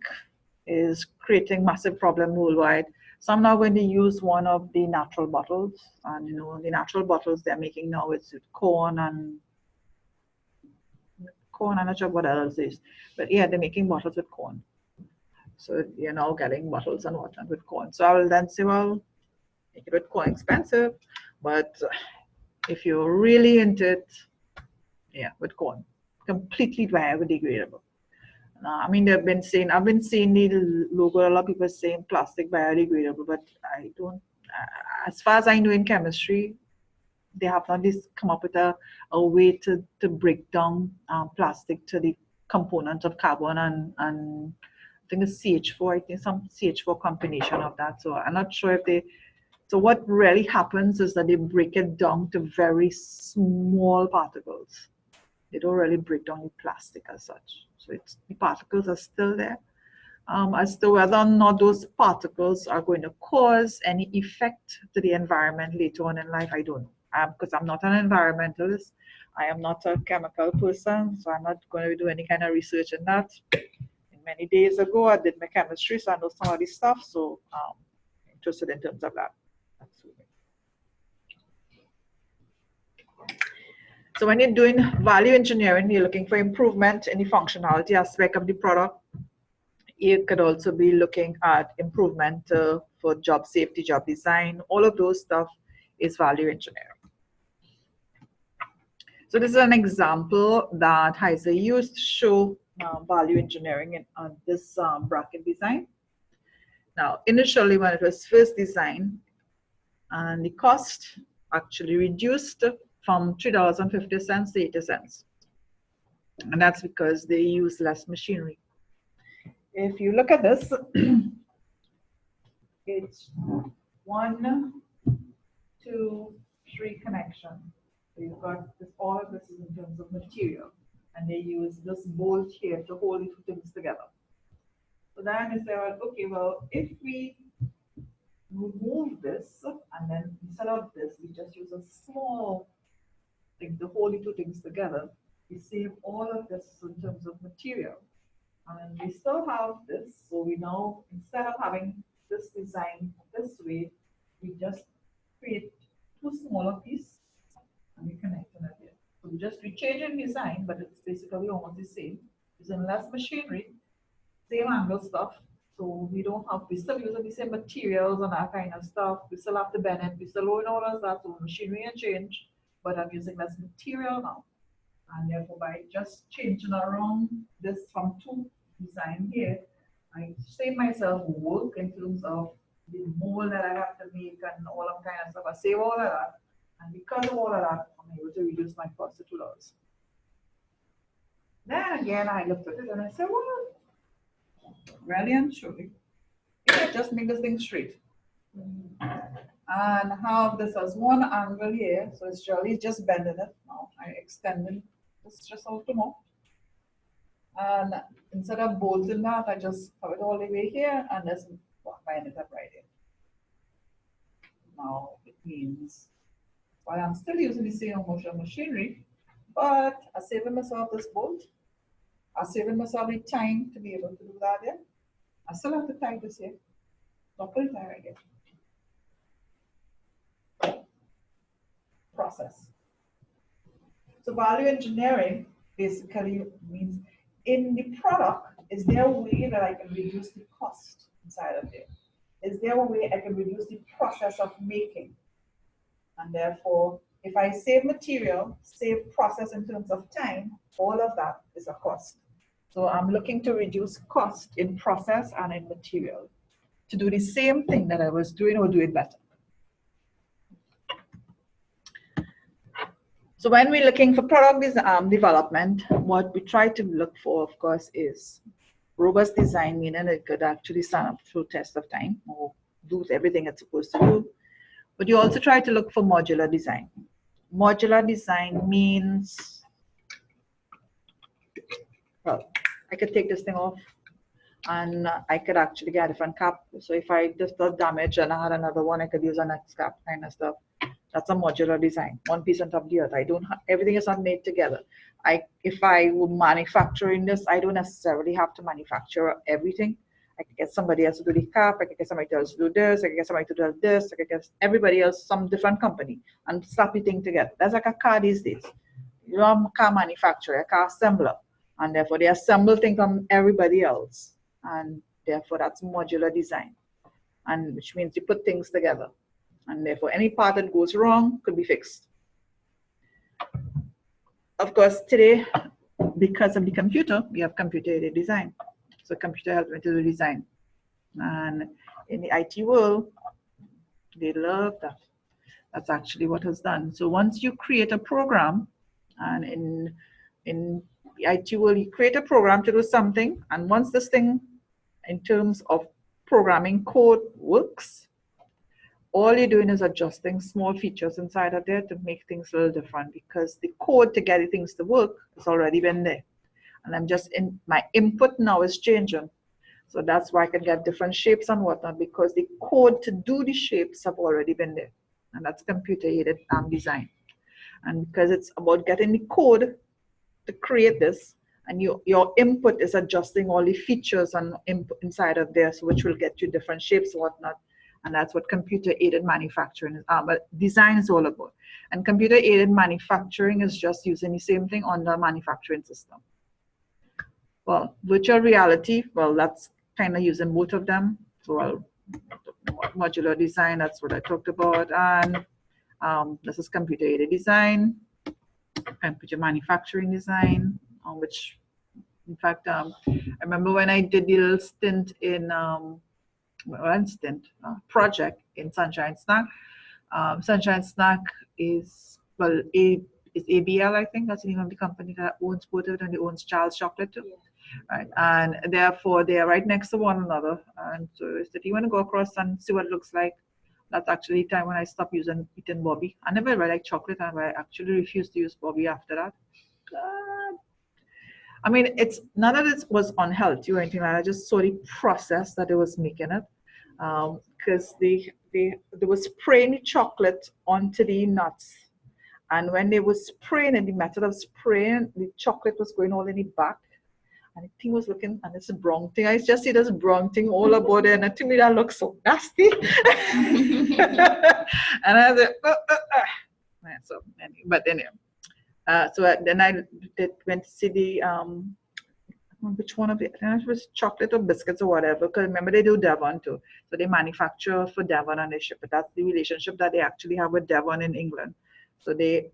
is creating massive problem worldwide. So I'm now going to use one of the natural bottles. And the natural bottles they're making now is with corn, I'm not sure what else is. But yeah, they're making bottles with corn. So you're now getting bottles and whatnot with corn. So I will then say, well, make it with corn expensive, but if you're really into it, yeah, with corn, completely biodegradable. I've been seeing the logo, a lot of people saying plastic biodegradable, but I don't, as far as I know in chemistry, they have not come up with a way to break down plastic to the components of carbon and I think it's CH4, I think some CH4 combination of that. So I'm not sure if so what really happens is that they break it down to very small particles. They don't really break down the plastic as such. So the particles are still there. As to whether or not those particles are going to cause any effect to the environment later on in life, I don't know. Because I'm not an environmentalist. I am not a chemical person, so I'm not going to do any kind of research in that. Many days ago, I did my chemistry, so I know some of this stuff. So I'm interested in terms of that. So when you're doing value engineering, you're looking for improvement in the functionality aspect of the product. You could also be looking at improvement for job safety, job design. All of those stuff is value engineering. So this is an example that Heiser used to show value engineering on this bracket design. Now, initially when it was first designed, and the cost actually reduced from $3.50 to 80 cents. And that's because they use less machinery. If you look at this, it's 1, 2, 3 connection. So you've got this, all of this is in terms of material. And they use this bolt here to hold the two things together. So then you say, well, okay, well, if we remove this and then instead of this, we just use a small thing to hold the two things together, we save all of this in terms of material. And we still have this, so we now, instead of having this design this way, we just create two smaller pieces and we connect them here. So we change in design, but it's basically almost the same. Using less machinery, same angle stuff. So we still using the same materials and that kind of stuff. We still have to bend it, we still own all of that, so machinery and change, but I'm using less material now. And therefore by just changing around this from two design here, I save myself work in terms of the mold that I have to make and all of kind of stuff. I save all of that. And because of all of that, I'm able to reduce my cost to $2. Then again, I looked at it and I said, well, really and truly, if I just make this thing straight and have this as one angle here, so it's really just bending it now. I extended this just a little more. And instead of bolting that, I just have it all the way here and just bind it up right here. Now it means, while I'm still using the same motion machinery, but I'm saving myself this bolt. I'm saving myself the time to be able to do that here. I still have to tie this here. Double tie right here. Process. So value engineering basically means in the product, is there a way that I can reduce the cost inside of there? Is there a way I can reduce the process of making? And therefore, if I save material, save process in terms of time, all of that is a cost. So I'm looking to reduce cost in process and in material to do the same thing that I was doing or do it better. So when we're looking for product development, what we try to look for, of course, is robust design, meaning it could actually stand up through test of time or do everything it's supposed to do. But you also try to look for modular design. Modular design means, well, I could take this thing off and I could actually get a different cap. So if I just got damaged and I had another one, I could use a next cap kind of stuff. That's a modular design, one piece on top of the other. Everything is not made together. If I were manufacturing this, I don't necessarily have to manufacture everything. I could get somebody else to do the cap, I could get somebody else to do this, I could get somebody to do this, I could get everybody else, some different company, and slap the thing together. That's like a car these days. You're a car manufacturer, a car assembler, and therefore they assemble things from everybody else. And therefore that's modular design, and which means you put things together. And therefore any part that goes wrong could be fixed. Of course, today, because of the computer, we have computer-aided design. So computer helps me to do design. And in the IT world, they love that. That's actually what is done. So once you create a program, and in the IT world, you create a program to do something, and once this thing, in terms of programming code, works, all you're doing is adjusting small features inside of there to make things a little different, because the code to get the things to work has already been there. And I'm just in my input now is changing. So that's why I can get different shapes and whatnot, because the code to do the shapes have already been there. And that's computer-aided design. And because it's about getting the code to create this, and your input is adjusting all the features and input inside of there, so which will get you different shapes and whatnot. And that's what computer-aided manufacturing is, but design is all about. And computer-aided manufacturing is just using the same thing on the manufacturing system. Well, virtual reality, well, that's kind of using both of them. So modular design, that's what I talked about. And this is computer-aided design, computer manufacturing design, which, in fact, I remember when I did the little stint in project in Sunshine Snack. Sunshine Snack is, well, is ABL, I think. That's the name of the company that owns both of it, and it owns Charles Chocolate too. Yeah. Right, and therefore they are right next to one another. And so if you want to go across and see what it looks like, that's actually the time when I stopped eating Bobby. I never really liked chocolate, and I actually refused to use Bobby after that. I mean, it's none of it was unhealthy or anything like that. I just saw the process that it was making it. Because they were spraying the chocolate onto the nuts, and when they were spraying it, the method of spraying, the chocolate was going all in the back, And the thing was looking, and it's a brown thing. I just see this brown thing all about there, and to me that looks so nasty. And I was like, Yeah, so anyway, but anyway, then I went to see the which one of the, I don't know if it was chocolate or biscuits or whatever, because remember they do Devon too. So they manufacture for Devon and they ship it. That's the relationship that they actually have with Devon in England. So they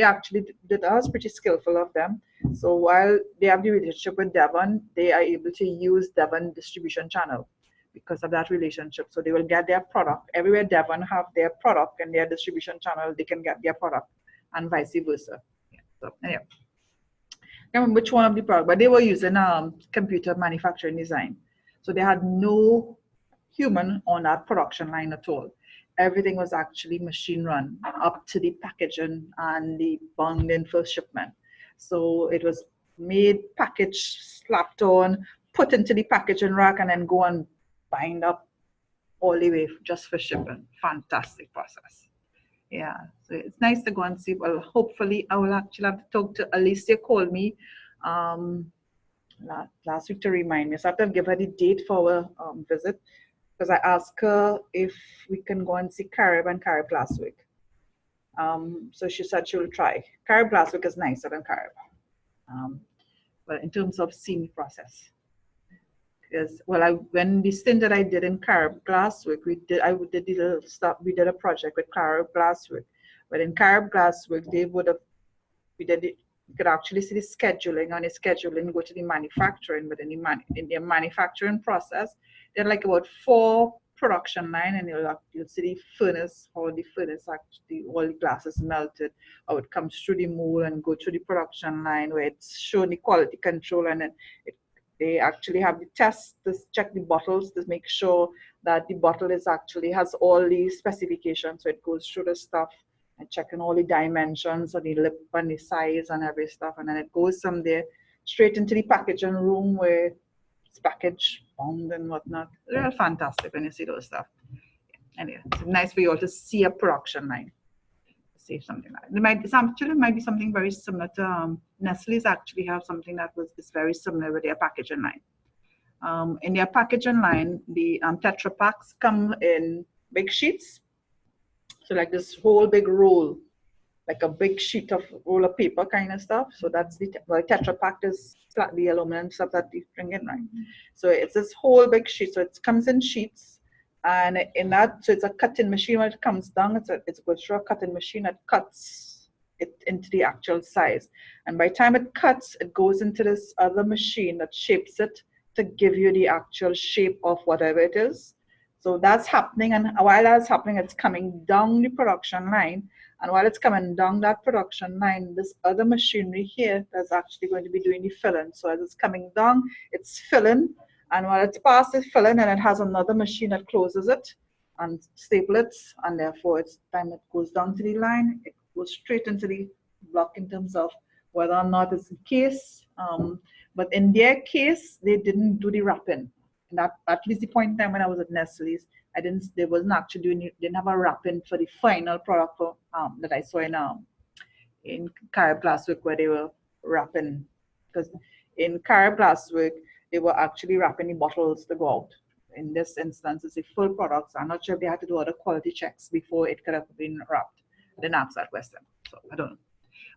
actually did us pretty skillful of them. So while they have the relationship with Devon, they are able to use Devon distribution channel because of that relationship. So they will get their product everywhere Devon have their product and their distribution channel, they can get their product, and vice versa. Yeah. So anyway, I can't remember which one of the product, but they were using computer manufacturing design. So they had no human on that production line at all. Everything was actually machine run up to the packaging and the bonding for shipment. So it was made, packaged, slapped on, put into the packaging rack, and then go and bind up all the way just for shipping. Fantastic process. Yeah, so it's nice to go and see. Well, hopefully I will actually have to talk to Alicia. Called me last week to remind me. So I have to give her the date for our visit, because I asked her if we can go and see Carib and Carib last week. So she said she will try. Carib last week is nicer than Carib, but in terms of seeing the process. Because when the stint that I did in Carib last week, we did a project with Carib last week. But in Carib last week, we could actually see the scheduling, and the scheduling go to the manufacturing. But in the manufacturing process, there are like about 4 production line, and you'll see the furnace, how the furnace actually, all the glass is melted, how it comes through the mold and go through the production line where it's shown the quality control, and then they actually have the test to check the bottles to make sure that the bottle has all the specifications. So it goes through the stuff and checking all the dimensions of the lip and the size and every stuff. And then it goes from there straight into the packaging room where it's packaged, bound and whatnot. They're fantastic when you see those stuff. Anyway, it's nice for you all to see a production line. See something like that. It might be something very similar to Nestle's actually have something that is very similar with their packaging line. In their packaging line, the Tetra Paks come in big sheets. So like this whole big roll, like a big sheet of roll of paper kind of stuff. So that's the Tetra Pak is the aluminum stuff that they bring in, right? So it's this whole big sheet. So it comes in sheets. And in that, so it's a cutting machine. When it comes down, it's goes through a cutting machine that cuts it into the actual size. And by the time it cuts, it goes into this other machine that shapes it to give you the actual shape of whatever it is. So that's happening, and while that's happening, it's coming down the production line. And while it's coming down that production line, this other machinery here that's actually going to be doing the filling. So as it's coming down, it's filling. And while it's past the filling, and it has another machine that closes it and staples it, and therefore it's time it goes down to the line, it goes straight into the block in terms of whether or not it's a case. But in their case, they didn't do the wrapping. And at least the point in time when I was at Nestle's, they wasn't actually didn't have a wrapping for the final product for, that I saw in Carib last week, where they were wrapping. Because in Carib last week, they were actually wrapping the bottles to go out. In this instance, it's the full products. I'm not sure if they had to do other quality checks before it could have been wrapped. I didn't ask that question, so I don't know.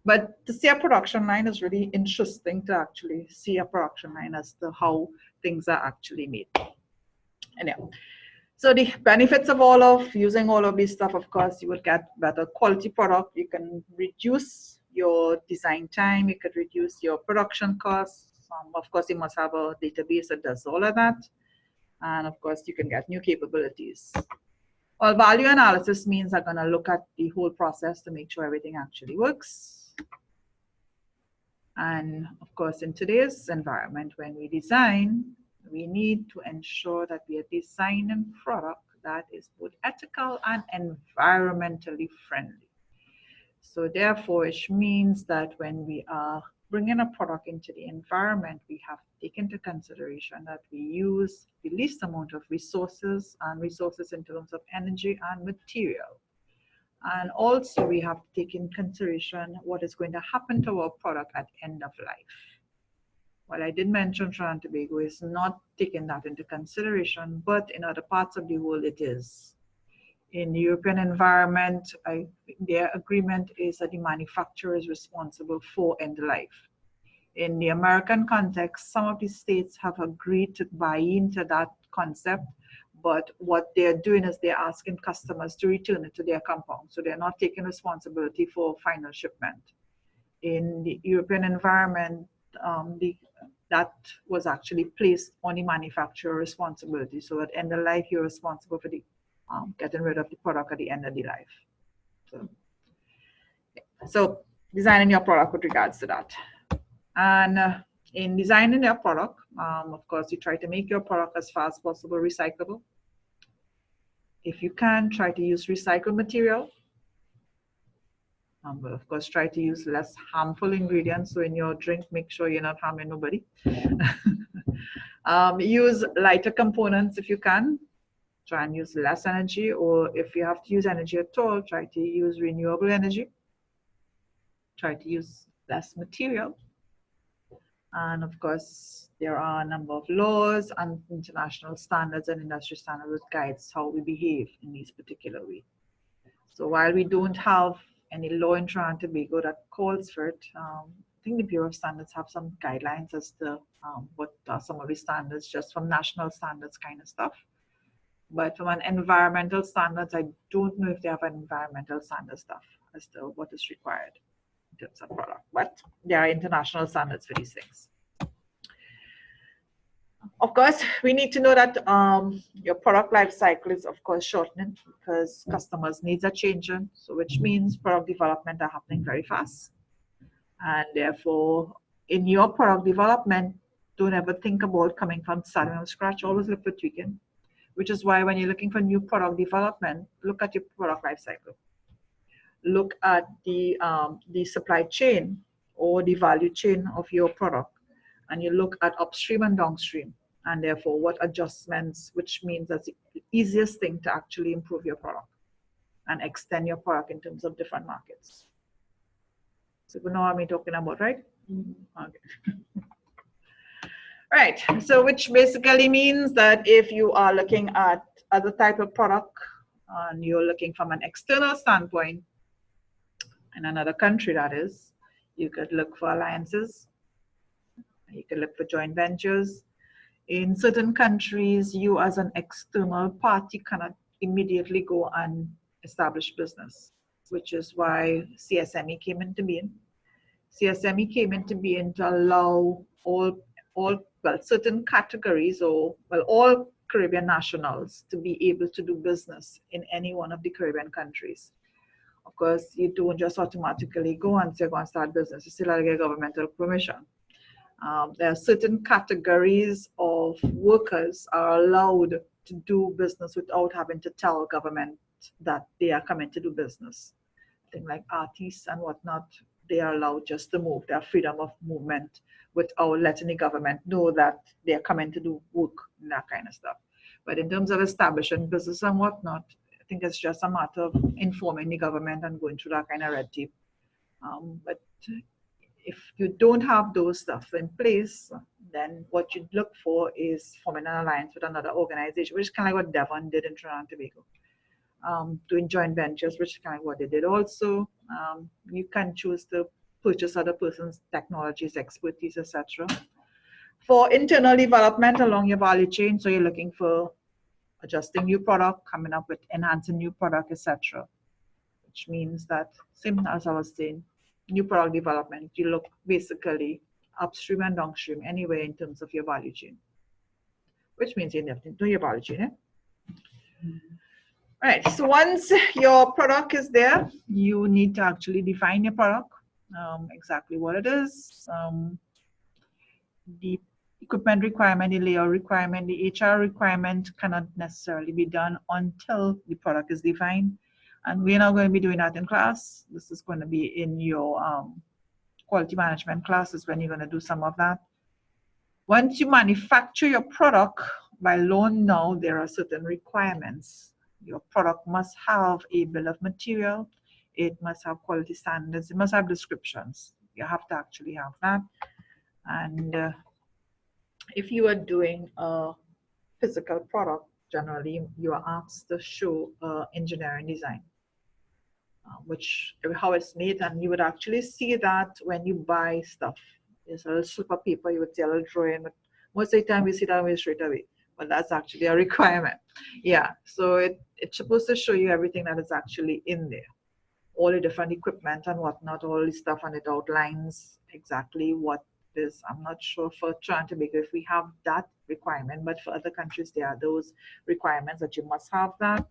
But to see a production line is really interesting, to actually see a production line as to how things are actually made. Anyhow, so the benefits of using all of this stuff, of course, you will get better quality product. You can reduce your design time. You could reduce your production costs. Of course, you must have a database that does all of that. And of course, you can get new capabilities. Well, value analysis means I'm going to look at the whole process to make sure everything actually works. And of course, in today's environment, when we design, we need to ensure that we are designing product that is both ethical and environmentally friendly. So therefore, which means that when we are bringing a product into the environment, we have to take into consideration that we use the least amount of resources, and resources in terms of energy and material. And also we have to take in consideration what is going to happen to our product at end of life. Well, I did mention Trinidad and Tobago is not taking that into consideration, but in other parts of the world it is. In the European environment, their agreement is that the manufacturer is responsible for end of life. In the American context, some of the states have agreed to buy into that concept, but what they're doing is they're asking customers to return it to their compound. So they're not taking responsibility for final shipment. In the European environment, that was actually placed on the manufacturer responsibility. So at end of life, you're responsible for the getting rid of the product at the end of the life. So designing your product with regards to that. And in designing your product, of course, you try to make your product as far as possible recyclable. If you can, try to use recycled material. But of course, try to use less harmful ingredients. So in your drink, make sure you're not harming nobody. Use lighter components if you can. Try and use less energy, or if you have to use energy at all, try to use renewable energy. Try to use less material. And of course, there are a number of laws and international standards and industry standards that guides how we behave in these particular ways. So while we don't have any law in Trinidad and Tobago that calls for it, I think the Bureau of Standards have some guidelines as to what are some of the standards, just from national standards kind of stuff. But from an environmental standards, I don't know if they have an environmental standard stuff as to what is required in terms of product. But there are international standards for these things. Of course, we need to know that your product life cycle is, of course, shortening because customers' needs are changing. So which means product development are happening very fast. And therefore, in your product development, don't ever think about coming from starting from scratch. Always look for tweaking. Which is why when you're looking for new product development, look at your product life cycle. Look at the supply chain or the value chain of your product, and you look at upstream and downstream, and therefore what adjustments, which means that's the easiest thing to actually improve your product and extend your product in terms of different markets. So you know what I'm talking about, right? Mm-hmm. Okay. Right, so which basically means that if you are looking at other type of product and you're looking from an external standpoint in another country, that is, you could look for alliances, you could look for joint ventures. In certain countries, you as an external party cannot immediately go and establish business, which is why CSME came into being. CSME came into being to allow certain categories or all Caribbean nationals to be able to do business in any one of the Caribbean countries. Of course, you don't just automatically go and say, go and start business. You still have to get governmental permission. There are certain categories of workers are allowed to do business without having to tell government that they are coming to do business. Things like artists and whatnot, they are allowed just to move. Their freedom of movement without letting the government know that they are coming to do work and that kind of stuff. But in terms of establishing business and whatnot, I think it's just a matter of informing the government and going through that kind of red tape. But if you don't have those stuff in place, then what you'd look for is forming an alliance with another organization, which is kind of like what Devon did in Trinidad and Tobago. Doing joint ventures, which is kind of what they did also. You can choose to purchase other person's technologies, expertise, etc. For internal development along your value chain, so you're looking for adjusting new product, coming up with enhancing new product, etc. Which means that, same as I was saying, new product development, you look basically upstream and downstream anywhere in terms of your value chain. Which means you have to do your value chain. Eh? Right, so once your product is there, you need to actually define your product, exactly what it is, the equipment requirement, the layout requirement, the HR requirement cannot necessarily be done until the product is defined. And we're not going to be doing that in class. This is going to be in your quality management classes when you're going to do some of that. Once you manufacture your product, by law now, there are certain requirements. Your product must have a bill of material. It must have quality standards. It must have descriptions. You have to actually have that. And if you are doing a physical product, generally you are asked to show engineering design, which how it's made, and you would actually see that when you buy stuff. There's a little slip of paper, you would see a little drawing, but most of the time we see that way straight away. But that's actually a requirement. Yeah, so it's supposed to show you everything that is actually in there. All the different equipment and whatnot, all the stuff, and it outlines exactly what is. I'm not sure for Trinidad and Tobago if we have that requirement, but for other countries there are those requirements that you must have that.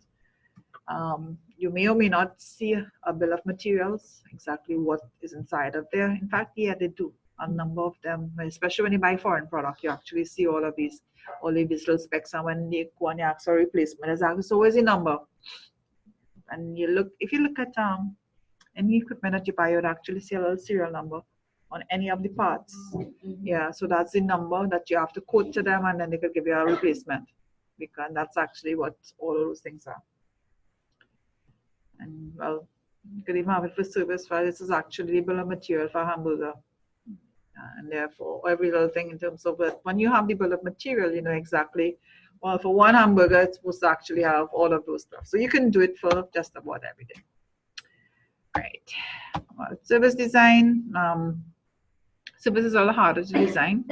You may or may not see a bill of materials, exactly what is inside of there. In fact, yeah, they do. A number of them, especially when you buy foreign product, you actually see all of these little specs. And when they go and you ask for replacement, there's always a number. And you look, if you look at any equipment that you buy, you'd actually see a little serial number on any of the parts. Yeah, so that's the number that you have to quote to them, and then they could give you a replacement. Because that's actually what all of those things are. And well, you could even have it for service file. This is actually the bill of material for a hamburger. And therefore, every little thing in terms of it. When you have the bill of material, you know exactly, well, for one hamburger, it's supposed to actually have all of those stuff. So you can do it for just about everything. Right. Well, service design. Service is a little harder to design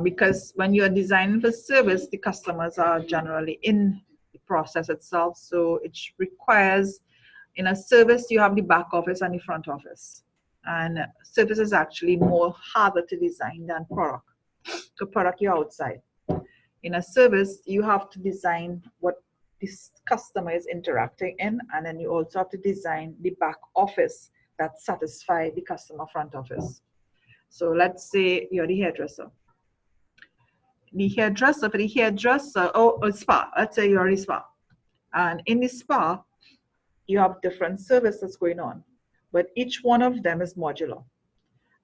because when you are designing for service, the customers are generally in the process itself. So it requires, in a service, you have the back office and the front office. And service is actually more harder to design than product. The product you're outside. In a service, you have to design what this customer is interacting in, and then you also have to design the back office that satisfies the customer front office. So let's say you're the hairdresser. For the hairdresser, a spa. Let's say you're a spa. And in the spa, you have different services going on, but each one of them is modular.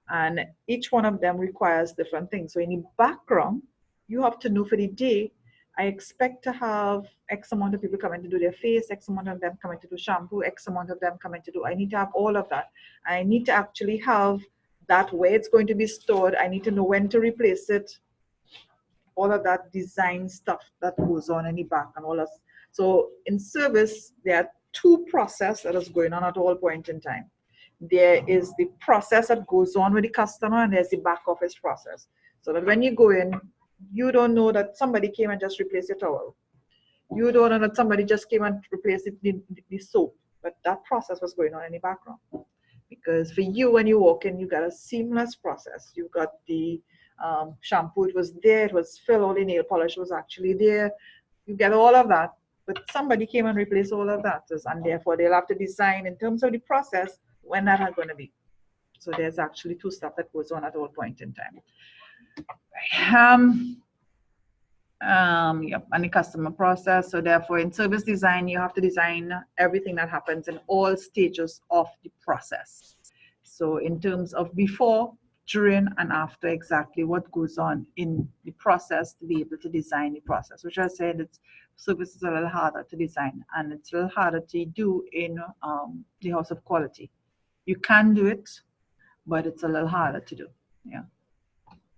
And each one of them requires different things. So in the background, you have to know for the day, I expect to have X amount of people coming to do their face, X amount of them coming to do shampoo, X amount of them coming to do, I need to have all of that. I need to actually have that where it's going to be stored. I need to know when to replace it. All of that design stuff that goes on in the back and all that. So in service, there are two processes that is going on at all point in time. There is the process that goes on with the customer, and there's the back office process. So that when you go in, you don't know that somebody came and just replaced your towel. You don't know that somebody just came and replaced the soap. But that process was going on in the background. Because for you, when you walk in, you got a seamless process. You got the shampoo, it was there, it was filled, all the nail polish was actually there. You get all of that. But somebody came and replaced all of that. And therefore, they'll have to design in terms of the process when that is going to be. So there's actually two stuff that goes on at all point in time. And the customer process. So therefore, in service design, you have to design everything that happens in all stages of the process. So in terms of before, during, and after, exactly what goes on in the process to be able to design the process, which I said, it's service is a little harder to design, and it's a little harder to do in the house of quality. You can do it, but it's a little harder to do. Yeah.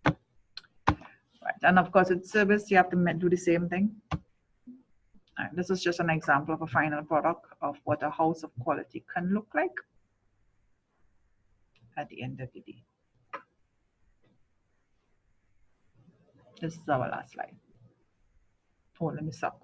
Right. And of course, in service, you have to do the same thing. Right. This is just an example of a final product of what a house of quality can look like at the end of the day. This is our last slide. Oh, let me stop.